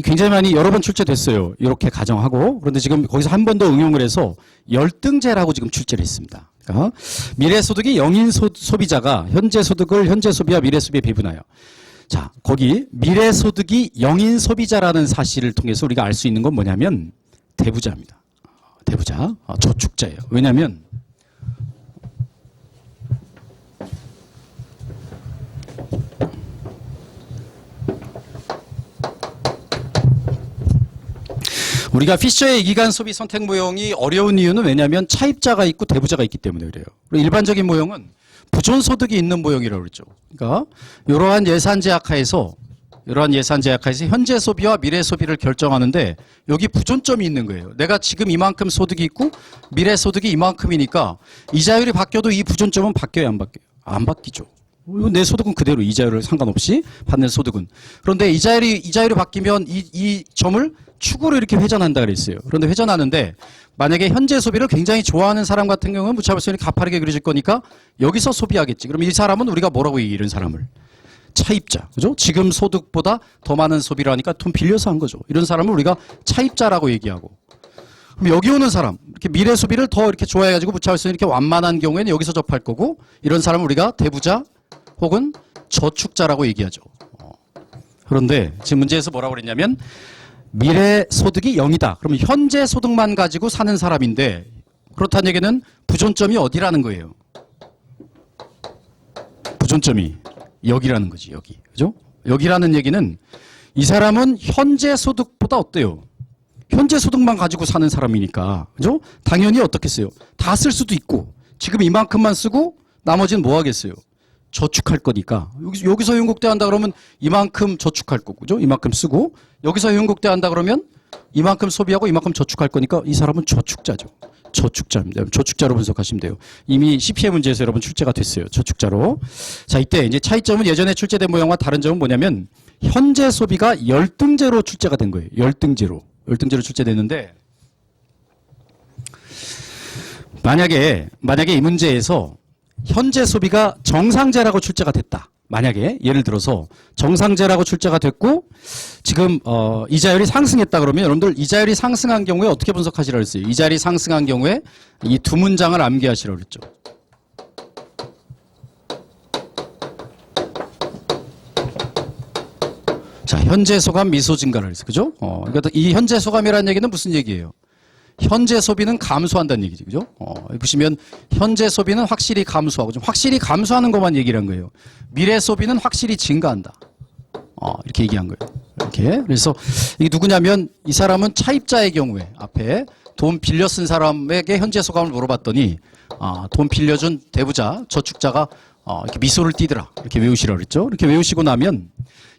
Speaker 1: 굉장히 많이 여러 번 출제됐어요. 이렇게 가정하고 그런데 지금 거기서 한 번 더 응용을 해서 열등제라고 지금 출제를 했습니다. 그러니까 미래소득이 0인 소비자가 현재 소득을 현재 소비와 미래 소비에 배분하여 자, 거기 미래소득이 0인 소비자라는 사실을 통해서 우리가 알 수 있는 건 뭐냐면 대부자입니다. 대부자, 저축자예요. 왜냐하면 우리가 피셔의 이기간 소비 선택 모형이 어려운 이유는 왜냐하면 차입자가 있고 대부자가 있기 때문에 그래요. 그리고 일반적인 모형은 부존소득이 있는 모형이라고 그랬죠. 그러니까 이러한 예산 제약하에서 현재 소비와 미래 소비를 결정하는데 여기 부존점이 있는 거예요. 내가 지금 이만큼 소득이 있고 미래 소득이 이만큼이니까 이자율이 바뀌어도 이 부존점은 바뀌어요, 안 바뀌어요? 안 바뀌죠. 내 소득은 그대로 이자율을 상관없이 받는 소득은. 그런데 이자율이 바뀌면 이 점을 축으로 이렇게 회전한다 그랬어요. 그런데 회전하는데 만약에 현재 소비를 굉장히 좋아하는 사람 같은 경우는 무차별성이 가파르게 그려질 거니까 여기서 소비하겠지. 그럼 이 사람은 우리가 뭐라고 얘기해, 이런 사람을? 차입자. 그죠? 지금 소득보다 더 많은 소비를 하니까 돈 빌려서 한 거죠. 이런 사람을 우리가 차입자라고 얘기하고. 그럼 여기 오는 사람, 이렇게 미래 소비를 더 이렇게 좋아해가지고 무차별성이 이렇게 완만한 경우에는 여기서 접할 거고, 이런 사람을 우리가 대부자 혹은 저축자라고 얘기하죠. 그런데 지금 문제에서 뭐라고 그랬냐면 미래 소득이 0이다. 그러면 현재 소득만 가지고 사는 사람인데 그렇다는 얘기는 부존점이 어디라는 거예요? 부존점이 여기라는 거지, 여기. 그죠? 여기라는 얘기는 이 사람은 현재 소득보다 어때요? 현재 소득만 가지고 사는 사람이니까. 그죠? 당연히 어떻겠어요? 다 쓸 수도 있고, 지금 이만큼만 쓰고, 나머지는 뭐 하겠어요? 저축할 거니까. 여기서 현금대 한다 그러면 이만큼 저축할 거고, 그죠? 이만큼 쓰고, 여기서 현금대 한다 그러면 이만큼 소비하고 이만큼 저축할 거니까 이 사람은 저축자죠. 저축자입니다. 저축자로 분석하시면 돼요. 이미 CPA 문제에서 여러분 출제가 됐어요. 저축자로. 자, 이때 이제 차이점은 예전에 출제된 모형과 다른 점은 뭐냐면 현재 소비가 열등제로 출제가 된 거예요. 열등제로 출제됐는데 만약에 이 문제에서 현재 소비가 정상제라고 출제가 됐다. 만약에 예를 들어서 정상제라고 출제가 됐고 지금 이자율이 상승했다 그러면 여러분들 이자율이 상승한 경우에 어떻게 분석하시라고 했어요? 이자율이 상승한 경우에 이 두 문장을 암기하시라고 그랬죠. 자, 현재 소감 미소 증가를 했어요. 그죠? 그러니까 이 현재 소감이라는 얘기는 무슨 얘기예요? 현재 소비는 감소한다는 얘기죠. 그죠? 보시면 현재 소비는 확실히 감소하고 좀 확실히 감소하는 것만 얘기를 한 거예요. 미래 소비는 확실히 증가한다. 이렇게 얘기한 거예요. 이렇게. 그래서 이게 누구냐면 이 사람은 차입자의 경우에 앞에 돈 빌려 쓴 사람에게 현재 소감을 물어봤더니 돈 빌려준 대부자, 저축자가 이렇게 미소를 띠더라. 이렇게 외우시라고 그랬죠. 이렇게 외우시고 나면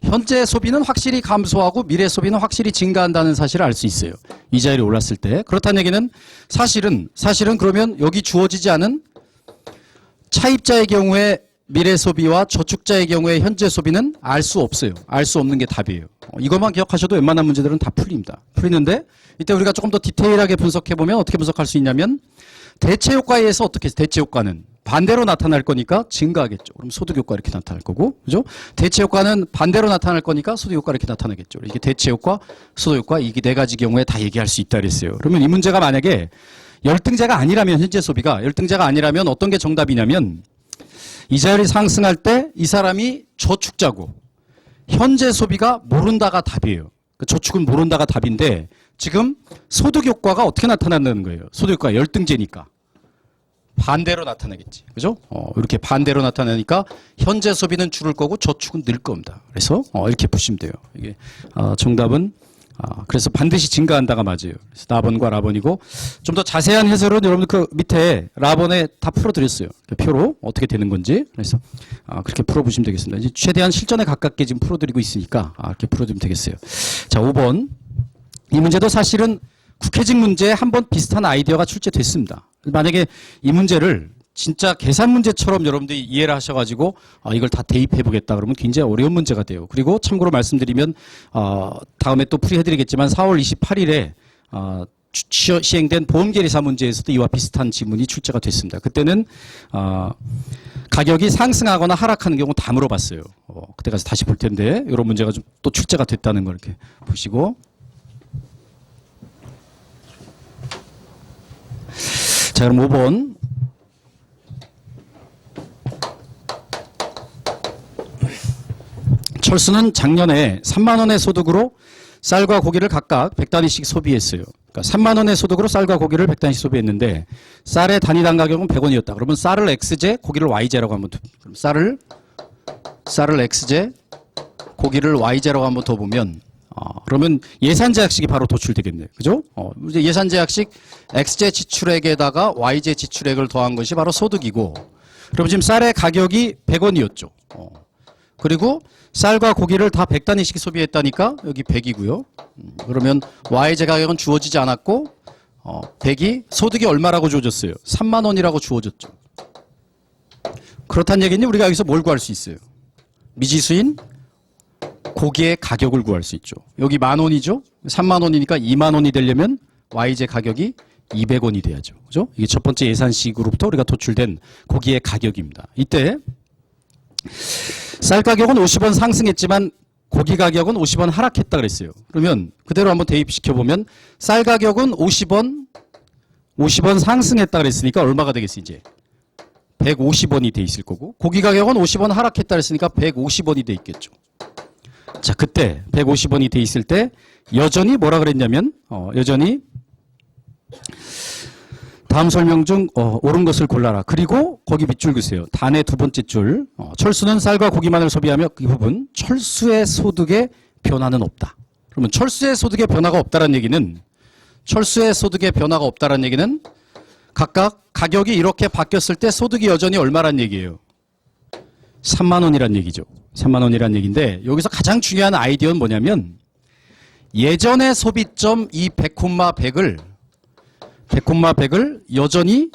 Speaker 1: 현재 소비는 확실히 감소하고 미래 소비는 확실히 증가한다는 사실을 알 수 있어요. 이자율이 올랐을 때. 그렇다는 얘기는 사실은 그러면 여기 주어지지 않은 차입자의 경우에 미래 소비와 저축자의 경우에 현재 소비는 알 수 없어요. 알 수 없는 게 답이에요. 이것만 기억하셔도 웬만한 문제들은 다 풀립니다. 풀리는데 이때 우리가 조금 더 디테일하게 분석해보면 어떻게 분석할 수 있냐면 대체 효과에 의해서 어떻게 대체 효과는 반대로 나타날 거니까 증가하겠죠. 그럼 소득 효과 이렇게 나타날 거고, 그죠? 대체 효과는 반대로 나타날 거니까 소득 효과 이렇게 나타나겠죠. 이게 대체 효과, 소득 효과 이게 네 가지 경우에 다 얘기할 수 있다 그랬어요. 그러면 이 문제가 만약에 열등제가 아니라면 현재 소비가 열등제가 아니라면 어떤 게 정답이냐면 이자율이 상승할 때 이 사람이 저축자고 현재 소비가 모른다가 답이에요. 저축은 모른다가 답인데 지금 소득 효과가 어떻게 나타난다는 거예요. 소득 효과가 열등제니까. 반대로 나타나겠지. 그죠? 이렇게 반대로 나타나니까 현재 소비는 줄을 거고 저축은 늘 겁니다. 그래서 이렇게 보시면 돼요. 이게 정답은 그래서 반드시 증가한다가 맞아요. 그래서 나번과 라번이고 좀 더 자세한 해설은 여러분들 그 밑에 라번에 다 풀어드렸어요. 표로 어떻게 되는 건지. 그래서 그렇게 풀어보시면 되겠습니다. 이제 최대한 실전에 가깝게 지금 풀어드리고 있으니까 이렇게 풀어드리면 되겠어요. 자, 5번. 이 문제도 사실은 국회직 문제에 한번 비슷한 아이디어가 출제됐습니다. 만약에 이 문제를 진짜 계산 문제처럼 여러분들이 이해를 하셔가지고 이걸 다 대입해 보겠다 그러면 굉장히 어려운 문제가 돼요. 그리고 참고로 말씀드리면 다음에 또 풀이해드리겠지만 4월 28일에 시행된 보험계리사 문제에서도 이와 비슷한 지문이 출제가 됐습니다. 그때는 가격이 상승하거나 하락하는 경우 다 물어봤어요. 그때 가서 다시 볼 텐데 이런 문제가 좀 또 출제가 됐다는 걸 이렇게 보시고. 자, 그럼 5번. 철수는 작년에 3만 원의 소득으로 쌀과 고기를 각각 100단위씩 소비했어요. 그러니까 3만 원의 소득으로 쌀과 고기를 100단위씩 소비했는데 쌀의 단위당 가격은 100원이었다. 그러면 쌀을 X제, 고기를 Y제라고 한번 그럼 쌀을 X제, 고기를 Y제라고 한번 더 보면 그러면 예산제약식이 바로 도출되겠네요. 그죠? 이제 예산제약식 X제 지출액에다가 Y제 지출액을 더한 것이 바로 소득이고, 그럼 지금 쌀의 가격이 100원이었죠. 그리고 쌀과 고기를 다 100단위씩 소비했다니까 여기 100이고요. 그러면 Y제 가격은 주어지지 않았고 100이 소득이 얼마라고 주어졌어요? 3만 원이라고 주어졌죠. 그렇다는 얘기는 우리가 여기서 뭘 구할 수 있어요? 미지수인 고기의 가격을 구할 수 있죠. 여기 만 원이죠. 3만 원이니까 2만 원이 되려면 Y제 가격이 200원이 돼야죠. 그죠? 이게 첫 번째 예산식으로부터 우리가 도출된 고기의 가격입니다. 이때 쌀 가격은 50원 상승했지만 고기 가격은 50원 하락했다 그랬어요. 그러면 그대로 한번 대입시켜 보면 쌀 가격은 50원 상승했다 그랬으니까 얼마가 되겠어요, 이제? 150원이 돼 있을 거고, 고기 가격은 50원 하락했다 그랬으니까 150원이 돼 있겠죠. 자, 그때 150원이 돼 있을 때 여전히 뭐라 그랬냐면 여전히 다음 설명 중 옳은 것을 골라라. 그리고 거기 밑줄 그으세요. 단의 두 번째 줄. 철수는 쌀과 고기만을 소비하며 그 부분 철수의 소득에 변화는 없다. 그러면 철수의 소득에 변화가 없다는 얘기는 각각 가격이 이렇게 바뀌었을 때 소득이 여전히 얼마란 얘기예요? 3만 원이란 얘기죠. 3만 원이란 얘기인데 여기서 가장 중요한 아이디어는 뭐냐면 예전의 소비점 이 100,100을 여전히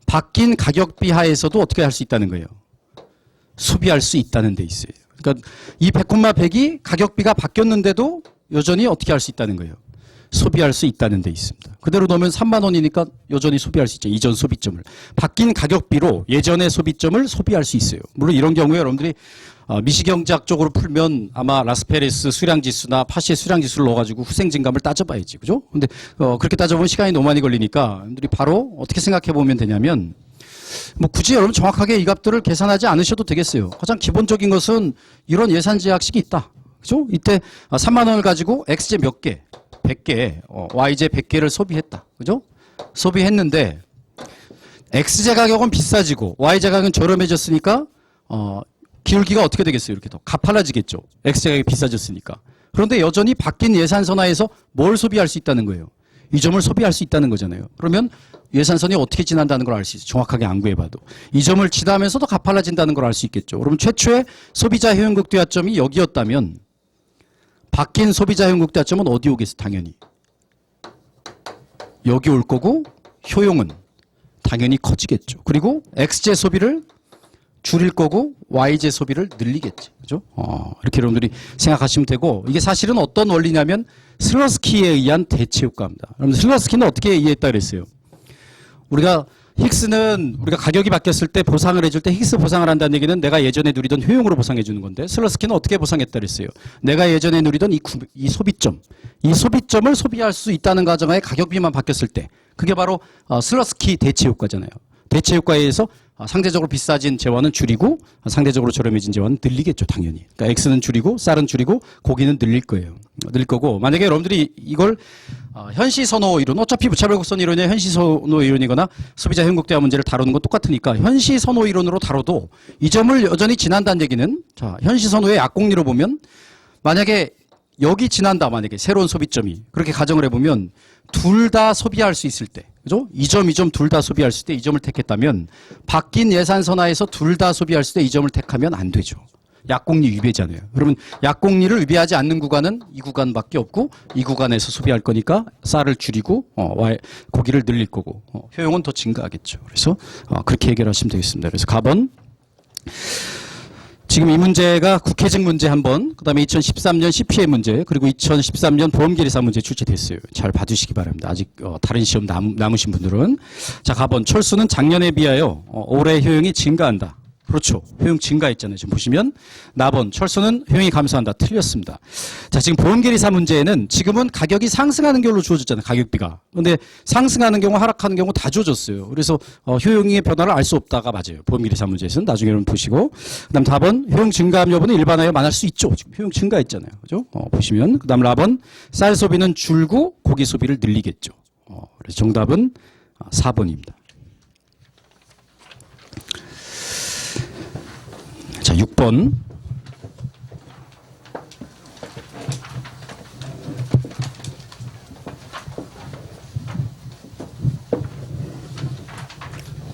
Speaker 1: 바뀐 가격비 하에서도 어떻게 할 수 있다는 거예요? 소비할 수 있다는 데 있어요. 그러니까 이 100,100이 가격비가 바뀌었는데도 여전히 어떻게 할 수 있다는 거예요? 소비할 수 있다는 데 있습니다. 그대로 놓으면 3만 원이니까 여전히 소비할 수 있죠. 이전 소비점을. 바뀐 가격비로 예전의 소비점을 소비할 수 있어요. 물론 이런 경우에 여러분들이 미시경제학 쪽으로 풀면 아마 라스페레스 수량지수나 파시의 수량지수를 넣어가지고 후생진감을 따져봐야지. 그죠? 근데 그렇게 따져보면 시간이 너무 많이 걸리니까 여러분들이 바로 어떻게 생각해 보면 되냐면 뭐 굳이 여러분 정확하게 이 값들을 계산하지 않으셔도 되겠어요. 가장 기본적인 것은 이런 예산 제약식이 있다. 그죠? 이때 3만 원을 가지고 X제 몇 개, 100개, Y제 100개를 소비했다. 그죠? 소비했는데 X제 가격은 비싸지고 Y제 가격은 저렴해졌으니까 기울기가 어떻게 되겠어요? 이렇게 더 가팔라지겠죠. X제 가격이 비싸졌으니까. 그런데 여전히 바뀐 예산선 하에서 뭘 소비할 수 있다는 거예요? 이 점을 소비할 수 있다는 거잖아요. 그러면 예산선이 어떻게 지난다는 걸 알 수 있어요. 정확하게 안 구해봐도. 이 점을 지나면서도 가팔라진다는 걸 알 수 있겠죠. 그러면 최초의 소비자 효용극 대화점이 여기였다면 바뀐 소비자 효용극 대화점은 어디 오겠어요? 당연히. 여기 올 거고 효용은 당연히 커지겠죠. 그리고 X제 소비를 줄일 거고 Y제 소비를 늘리겠지. 그죠? 이렇게 여러분들이 생각하시면 되고 이게 사실은 어떤 원리냐면 슬러스키에 의한 대체 효과입니다. 그럼 슬러스키는 어떻게 이해했다 그랬어요? 우리가 가격이 바뀌었을 때 보상을 해줄 때 힉스 보상을 한다는 얘기는 내가 예전에 누리던 효용으로 보상해 주는 건데 슬러스키는 어떻게 보상했다 그랬어요? 내가 예전에 누리던 이 소비점을 소비할 수 있다는 가정하에 가격비만 바뀌었을 때 그게 바로 슬러스키 대체 효과잖아요. 대체 효과에 의해서 상대적으로 비싸진 재원은 줄이고 상대적으로 저렴해진 재원은 늘리겠죠, 당연히. 그러니까 X는 줄이고 쌀은 줄이고 고기는 늘릴 거예요. 늘릴 거고 만약에 여러분들이 이걸 현시선호 이론, 어차피 무차별곡선 이론이나 현시선호 이론이거나 소비자 효용극 대화 문제를 다루는 건 똑같으니까 현시선호 이론으로 다뤄도 이 점을 여전히 지난다는 얘기는 자, 현시선호의 약공리로 보면 만약에 여기 지난다 만약에 새로운 소비점이 그렇게 가정을 해보면 둘 다 소비할 수 있을 때 그죠? 이 점 둘 다 소비할 수 있을 때 이 점을 택했다면 바뀐 예산선 하에서 둘 다 소비할 수 있을 때 이 점을 택하면 안 되죠. 약공리 위배잖아요. 그러면 약공리를 위배하지 않는 구간은 이 구간밖에 없고 이 구간에서 소비할 거니까 쌀을 줄이고 고기를 늘릴 거고 효용은 더 증가하겠죠. 그래서 그렇게 해결하시면 되겠습니다. 그래서 가번 지금 이 문제가 국회직 문제 한 번, 그 다음에 2013년 CPA 문제, 그리고 2013년 보험계리사 문제 출제됐어요. 잘 봐주시기 바랍니다. 아직 다른 시험 남으신 분들은. 자, 가번. 철수는 작년에 비하여 올해 효용이 증가한다. 그렇죠. 효용 증가했잖아요. 지금 보시면. 나번. 철수는 효용이 감소한다. 틀렸습니다. 자, 지금 보험계리사 문제에는 지금은 가격이 상승하는 걸로 주어졌잖아요. 가격비가. 근데 상승하는 경우, 하락하는 경우 다 주어졌어요. 그래서 효용의 변화를 알 수 없다가 맞아요. 보험계리사 문제에서는. 나중에 여러분 보시고. 그 다음 답은 효용 증가함 여부는 일반화에 만할 수 있죠. 지금 효용 증가했잖아요. 그죠? 보시면. 그 다음 라번. 쌀 소비는 줄고 고기 소비를 늘리겠죠. 그래서 정답은 4번입니다. 자, 6번.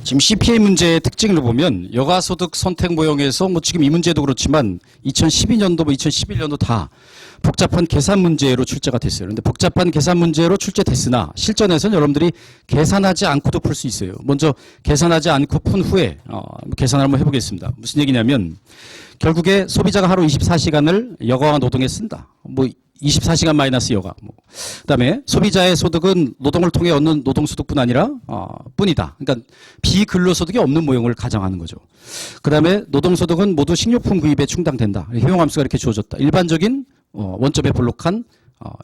Speaker 1: 지금 CPA 문제의 특징을 보면 여가소득 선택 모형에서 뭐 지금 이 문제도 그렇지만 2012년도 뭐 2011년도 다 복잡한 계산 문제로 출제가 됐어요. 그런데 복잡한 계산 문제로 출제됐으나 실전에서는 여러분들이 계산하지 않고도 풀 수 있어요. 먼저 계산하지 않고 푼 후에 계산을 한번 해보겠습니다. 무슨 얘기냐면 결국에 소비자가 하루 24시간을 여가와 노동에 쓴다. 뭐 24시간 마이너스 여가. 그다음에 소비자의 소득은 노동을 통해 얻는 노동소득뿐 아니라 뿐이다. 그러니까 비근로소득이 없는 모형을 가정하는 거죠. 그다음에 노동소득은 모두 식료품 구입에 충당된다. 효용함수가 이렇게 주어졌다. 일반적인 원점에 볼록한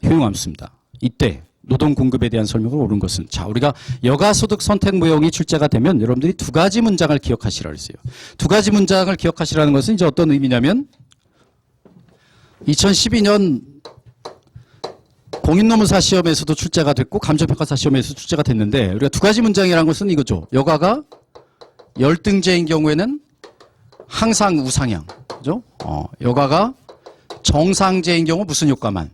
Speaker 1: 효용함수입니다. 이때 노동 공급에 대한 설명을 옳은 것은 자 우리가 여가소득 선택 모형이 출제가 되면 여러분들이 두 가지 문장을 기억하시라 그랬어요. 두 가지 문장을 기억하시라는 것은 이제 어떤 의미냐면 2012년 공인노무사 시험에서도 출제가 됐고 감정평가사 시험에서도 출제가 됐는데 우리가 두 가지 문장이라는 것은 이거죠. 여가가 열등제인 경우에는 항상 우상향. 그죠? 여가가 정상제인 경우 무슨 효과만?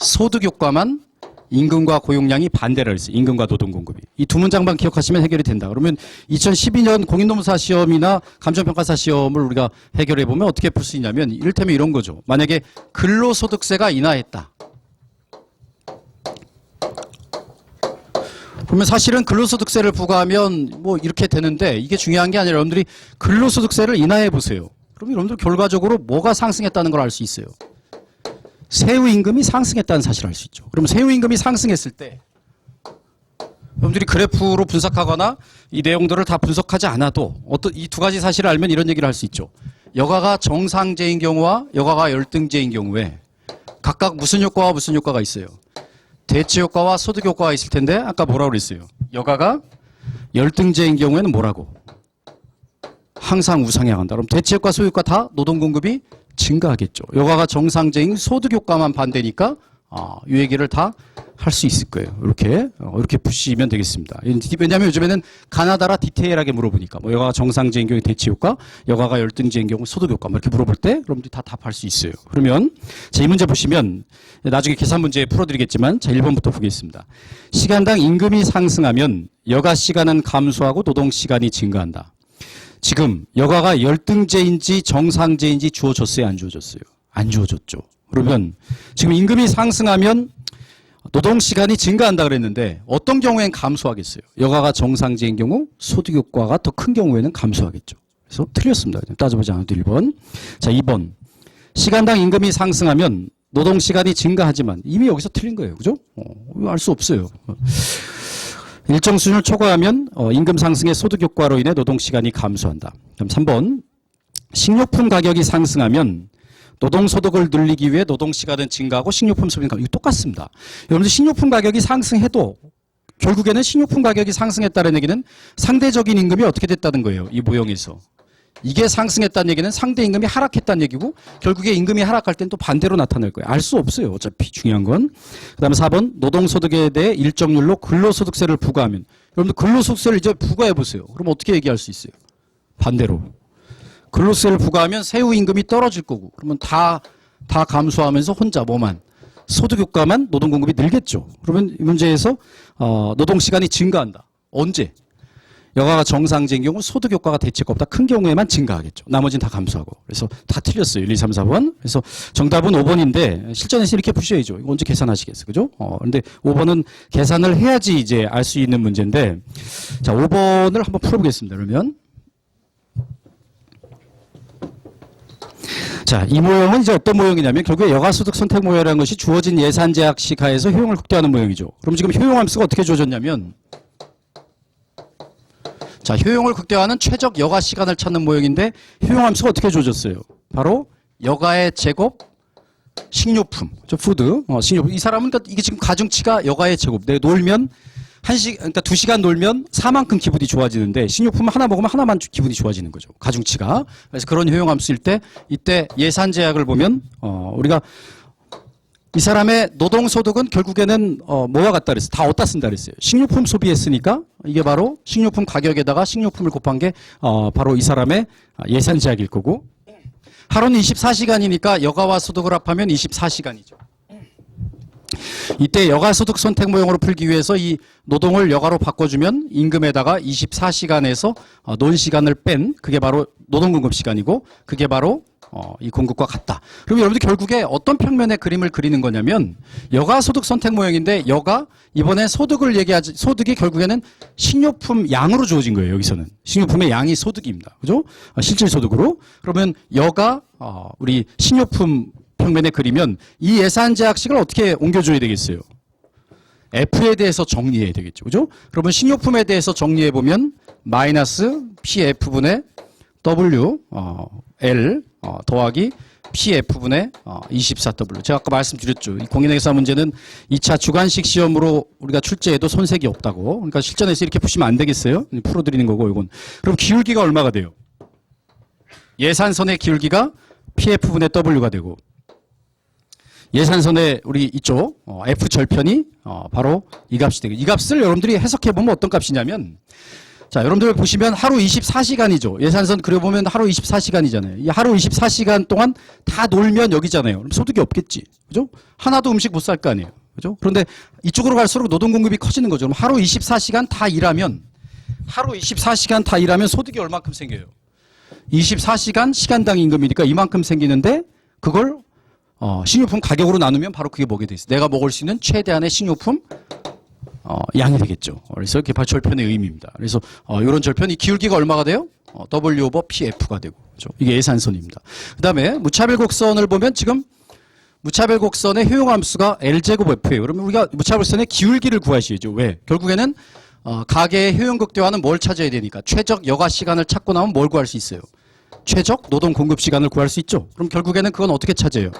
Speaker 1: 소득 효과만 임금과 고용량이 반대를 했어요. 임금과 노동 공급이. 이 두 문장만 기억하시면 해결이 된다. 그러면 2012년 공인노무사 시험이나 감정평가사 시험을 우리가 해결해 보면 어떻게 풀 수 있냐면 이를테면 이런 거죠. 만약에 근로소득세가 인하했다. 그러면 사실은 근로소득세를 부과하면 뭐 이렇게 되는데 이게 중요한 게 아니라 여러분들이 근로소득세를 인하해 보세요. 그럼 여러분들 결과적으로 뭐가 상승했다는 걸 알 수 있어요. 세후임금이 상승했다는 사실을 알 수 있죠. 그럼 세후임금이 상승했을 때 여러분들이 그래프로 분석하거나 이 내용들을 다 분석하지 않아도 어떤 이 두 가지 사실을 알면 이런 얘기를 할 수 있죠. 여가가 정상제인 경우와 여가가 열등제인 경우에 각각 무슨 효과와 무슨 효과가 있어요. 대체 효과와 소득 효과가 있을 텐데 아까 뭐라고 그랬어요. 여가가 열등제인 경우에는 뭐라고? 항상 우상향한다. 그럼 대체 효과, 소득 효과 다 노동 공급이 증가하겠죠. 여가가 정상제인 소득 효과만 반대니까 이 얘기를 다 할 수 있을 거예요. 이렇게 보시면 되겠습니다. 왜냐하면 요즘에는 가나다라 디테일하게 물어보니까 뭐 여가가 정상제인 경우 대체 효과, 여가가 열등제인 경우 소득 효과 뭐 이렇게 물어볼 때 여러분들이 다 답할 수 있어요. 그러면 자, 이 문제 보시면 나중에 계산 문제 풀어드리겠지만 자 1번부터 보겠습니다. 시간당 임금이 상승하면 여가 시간은 감소하고 노동 시간이 증가한다. 지금 여가가 열등제인지 정상제인지 주어졌어요, 안 주어졌어요? 안 주어졌죠. 그러면 지금 임금이 상승하면 노동시간이 증가한다 그랬는데 어떤 경우엔 감소하겠어요? 여가가 정상제인 경우 소득 효과가 더 큰 경우에는 감소하겠죠. 그래서 틀렸습니다. 따져보지 않아도 1번. 자, 2번. 시간당 임금이 상승하면 노동시간이 증가하지만 이미 여기서 틀린 거예요. 그죠? 알 수 없어요. 일정 수준을 초과하면 임금 상승의 소득 효과로 인해 노동시간이 감소한다. 그럼 3번. 식료품 가격이 상승하면 노동소득을 늘리기 위해 노동시간은 증가하고 식료품 소비는 이거 똑같습니다. 여러분들 식료품 가격이 상승해도 결국에는 식료품 가격이 상승했다는 얘기는 상대적인 임금이 어떻게 됐다는 거예요. 이 모형에서. 이게 상승했다는 얘기는 상대 임금이 하락했다는 얘기고 결국에 임금이 하락할 땐 또 반대로 나타날 거예요. 알 수 없어요. 어차피 중요한 건. 그 다음에 4번 노동소득에 대해 일정률로 근로소득세를 부과하면 여러분들 근로소득세를 이제 부과해 보세요. 그럼 어떻게 얘기할 수 있어요? 반대로. 근로세를 부과하면 세후임금이 떨어질 거고 그러면 다 감소하면서 혼자 뭐만 소득 효과만 노동 공급이 늘겠죠. 그러면 이 문제에서 노동시간이 증가한다. 언제? 여가가 정상제인 경우 소득 효과가 대체가 없다. 큰 경우에만 증가하겠죠. 나머지는 다 감소하고. 그래서 다 틀렸어요. 1, 2, 3, 4번. 그래서 정답은 5번인데 실전에서 이렇게 푸셔야죠. 이거 언제 계산하시겠어요. 그죠? 근데 5번은 계산을 해야지 이제 알 수 있는 문제인데 자, 5번을 한번 풀어보겠습니다. 그러면 자, 이 모형은 이제 어떤 모형이냐면 결국에 여가소득 선택 모형이라는 것이 주어진 예산 제약식 하에서 효용을 극대화하는 모형이죠. 그럼 지금 효용함수가 어떻게 주어졌냐면 자, 효용을 극대화하는 최적 여가 시간을 찾는 모형인데 효용함수가 어떻게 주어졌어요? 바로 여가의 제곱 식료품, 푸드, 식료품. 이 사람은 그러니까 이게 지금 가중치가 여가의 제곱. 내가 놀면 그러니까 2시간 놀면 4만큼 기분이 좋아지는데 식료품 하나 먹으면 하나만 기분이 좋아지는 거죠. 가중치가. 그래서 그런 효용함수일 때 이때 예산 제약을 보면 우리가 이 사람의 노동소득은 결국에는 뭐와 같다 그랬어요. 다 어디다 쓴다 그랬어요. 식료품 소비했으니까 이게 바로 식료품 가격에다가 식료품을 곱한 게 바로 이 사람의 예산 제약일 거고 하루는 24시간이니까 여가와 소득을 합하면 24시간이죠. 이때 여가소득 선택 모형으로 풀기 위해서 이 노동을 여가로 바꿔주면 임금에다가 24시간에서 논시간을 뺀 그게 바로 노동공급 시간이고 그게 바로 이 공급과 같다. 그럼 여러분들 결국에 어떤 평면의 그림을 그리는 거냐면 여가소득 선택 모형인데 여가 이번에 소득을 얘기하지 소득이 결국에는 식료품 양으로 주어진 거예요. 여기서는 식료품의 양이 소득입니다. 그죠? 실질 소득으로. 그러면 여가 우리 식료품 평면에 그리면 이 예산 제약식을 어떻게 옮겨줘야 되겠어요? F에 대해서 정리해야 되겠죠. 그죠? 그러면 식료품에 대해서 정리해보면 마이너스 PF분의 W, L, 더하기 PF분의 24W. 제가 아까 말씀드렸죠. 이 공인회계사 문제는 2차 주관식 시험으로 우리가 출제해도 손색이 없다고. 그러니까 실전에서 이렇게 푸시면 안 되겠어요? 풀어드리는 거고, 이건. 그럼 기울기가 얼마가 돼요? 예산선의 기울기가 PF분의 W가 되고, 예산선의 우리 이쪽 F 절편이 바로 이 값이 되고 이 값을 여러분들이 해석해 보면 어떤 값이냐면 자, 여러분들 보시면 하루 24시간이죠. 예산선 그려보면 하루 24시간이잖아요. 이 하루 24시간 동안 다 놀면 여기잖아요. 그럼 소득이 없겠지. 그죠? 하나도 음식 못 살 거 아니에요. 그죠? 그런데 이쪽으로 갈수록 노동 공급이 커지는 거죠. 그럼 하루 24시간 다 일하면 소득이 얼마큼 생겨요? 24시간 시간당 임금이니까 이만큼 생기는데 그걸 식료품 가격으로 나누면 바로 그게 뭐게 돼 있어요. 내가 먹을 수 있는 최대한의 식료품 양이 되겠죠. 그래서 이게 바로 절편의 의미입니다. 그래서 이런 절편이 기울기가 얼마가 돼요? W 오버 PF가 되고. 그렇죠? 이게 예산선입니다. 그다음에 무차별 곡선을 보면 지금 무차별 곡선의 효용함수가 L제곱 F예요. 그러면 우리가 무차별 곡선의 기울기를 구하셔야죠. 왜? 결국에는 가계의 효용극대화는 뭘 찾아야 되니까 최적 여가 시간을 찾고 나면 뭘 구할 수 있어요? 최적 노동 공급 시간을 구할 수 있죠. 그럼 결국에는 그건 어떻게 찾아요?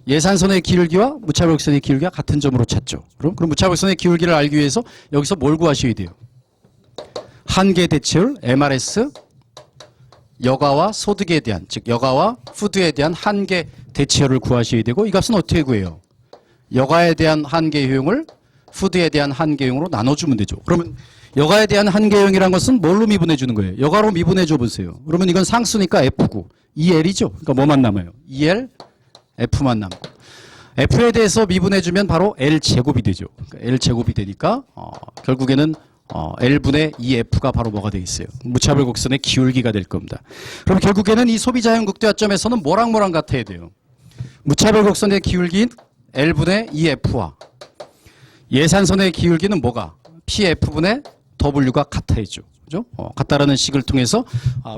Speaker 1: 예산선의 기울기와 무차별곡선의 기울기가 같은 점으로 찾죠. 그럼 무차별곡선의 기울기를 알기 위해서 여기서 뭘 구하셔야 돼요? 한계 대체율 MRS 여가와 소득에 대한 즉 여가와 푸드에 대한 한계 대체율을 구하셔야 되고 이 값은 어떻게 구해요? 여가에 대한 한계 효용을 푸드에 대한 한계 효용으로 나눠주면 되죠. 그러면 여가에 대한 한계 효용이란 것은 뭘로 미분해 주는 거예요? 여가로 미분해 줘 보세요. 그러면 이건 상수니까 F고 2L이죠. 그러니까 뭐만 남아요? 2L F만 남고 F에 대해서 미분해주면 바로 L제곱이 되죠. 그러니까 L제곱이 되니까 결국에는 L분의 2F가 바로 뭐가 되겠어요? 무차별 곡선의 기울기가 될 겁니다. 그럼 결국에는 이 소비자형 극대화점에서는 뭐랑 같아야 돼요? 무차별 곡선의 기울기인 L분의 2F와 예산선의 기울기는 뭐가? PF분의 W가 같아야죠. 그죠? 같다라는 식을 통해서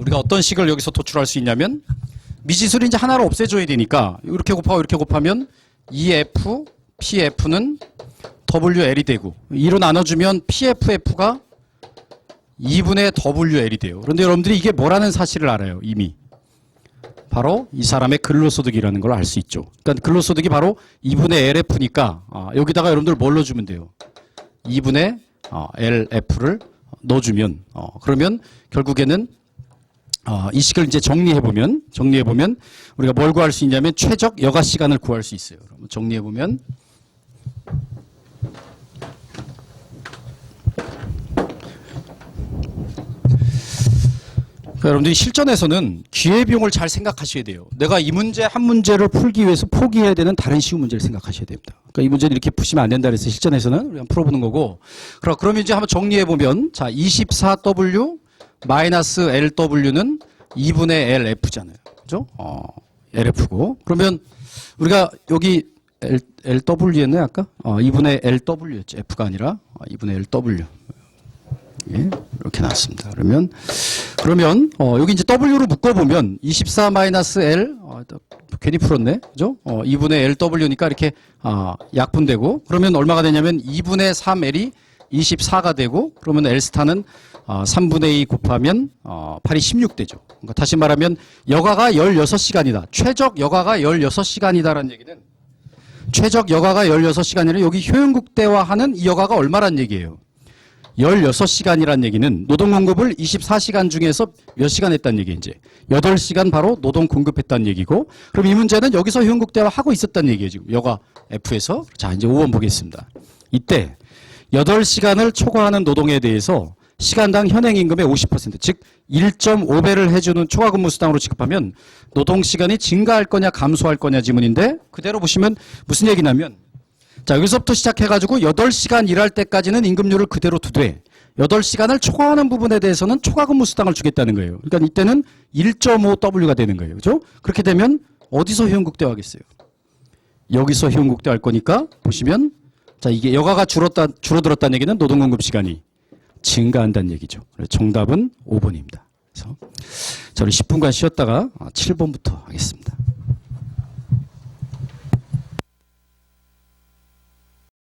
Speaker 1: 우리가 어떤 식을 여기서 도출할 수 있냐면 미지수를 이제 하나로 없애줘야 되니까 이렇게 곱하고 이렇게 곱하면 2F, PF는 WL이 되고 2로 나눠주면 PFF가 2분의 WL이 돼요. 그런데 여러분들이 이게 뭐라는 사실을 알아요. 이미. 바로 이 사람의 근로소득이라는 걸 알 수 있죠. 그러니까 근로소득이 바로 2분의 LF니까 여기다가 여러분들 뭘 넣어주면 돼요. 2분의 LF를 넣어주면 그러면 결국에는 이 식을 이제 정리해보면 우리가 뭘 구할 수 있냐면 최적 여가 시간을 구할 수 있어요. 그럼 정리해보면 그러니까 여러분들이 실전에서는 기회비용을 잘 생각하셔야 돼요. 내가 이 문제 한 문제를 풀기 위해서 포기해야 되는 다른 쉬운 문제를 생각하셔야 됩니다. 그러니까 이 문제는 이렇게 푸시면 안 된다 그래서 실전에서는 우리가 풀어보는 거고 그러면 이제 한번 정리해보면 자 24W 마이너스 LW는 2분의 LF잖아요. 그죠? LF고. 그러면 우리가 여기 LW였나요, 아까? 2분의 LW였죠. F가 아니라 2분의 LW. 예, 이렇게 나왔습니다. 그러면 여기 이제 W로 묶어보면 24 마이너스 L 괜히 풀었네. 그죠? 2분의 LW니까 이렇게 약분되고 그러면 얼마가 되냐면 2분의 3L이 24가 되고 그러면 L스타는 3분의 2 곱하면 8이 16 되죠. 그러니까 다시 말하면 여가가 16시간이다. 최적 여가가 16시간이다라는 얘기는 최적 여가가 16시간이라 여기 효용극대화하는 이 여가가 얼마란 얘기예요? 16시간이란 얘기는 노동 공급을 24시간 중에서 몇 시간 했다는 얘기예요, 이제. 8시간 바로 노동 공급했다는 얘기고 그럼 이 문제는 여기서 효용극대화 하고 있었다는 얘기예요, 지금. 여가 F에서. 자, 이제 5번 보겠습니다. 이때 8시간을 초과하는 노동에 대해서 시간당 현행임금의 50%, 즉 1.5배를 해주는 초과근무 수당으로 지급하면 노동시간이 증가할 거냐 감소할 거냐 지문인데 그대로 보시면 무슨 얘기냐면 자 여기서부터 시작해가지고 8시간 일할 때까지는 임금률을 그대로 두되 8시간을 초과하는 부분에 대해서는 초과근무 수당을 주겠다는 거예요. 그러니까 이때는 1.5W가 되는 거예요. 그죠? 그렇게 되면 어디서 효용극대화하겠어요? 여기서 효용극대화할 거니까 보시면 자 이게 여가가 줄어들었다는 얘기는 노동공급 시간이 증가한다는 얘기죠. 정답은 5번입니다. 그래서 저는 10분간 쉬었다가 7번부터 하겠습니다.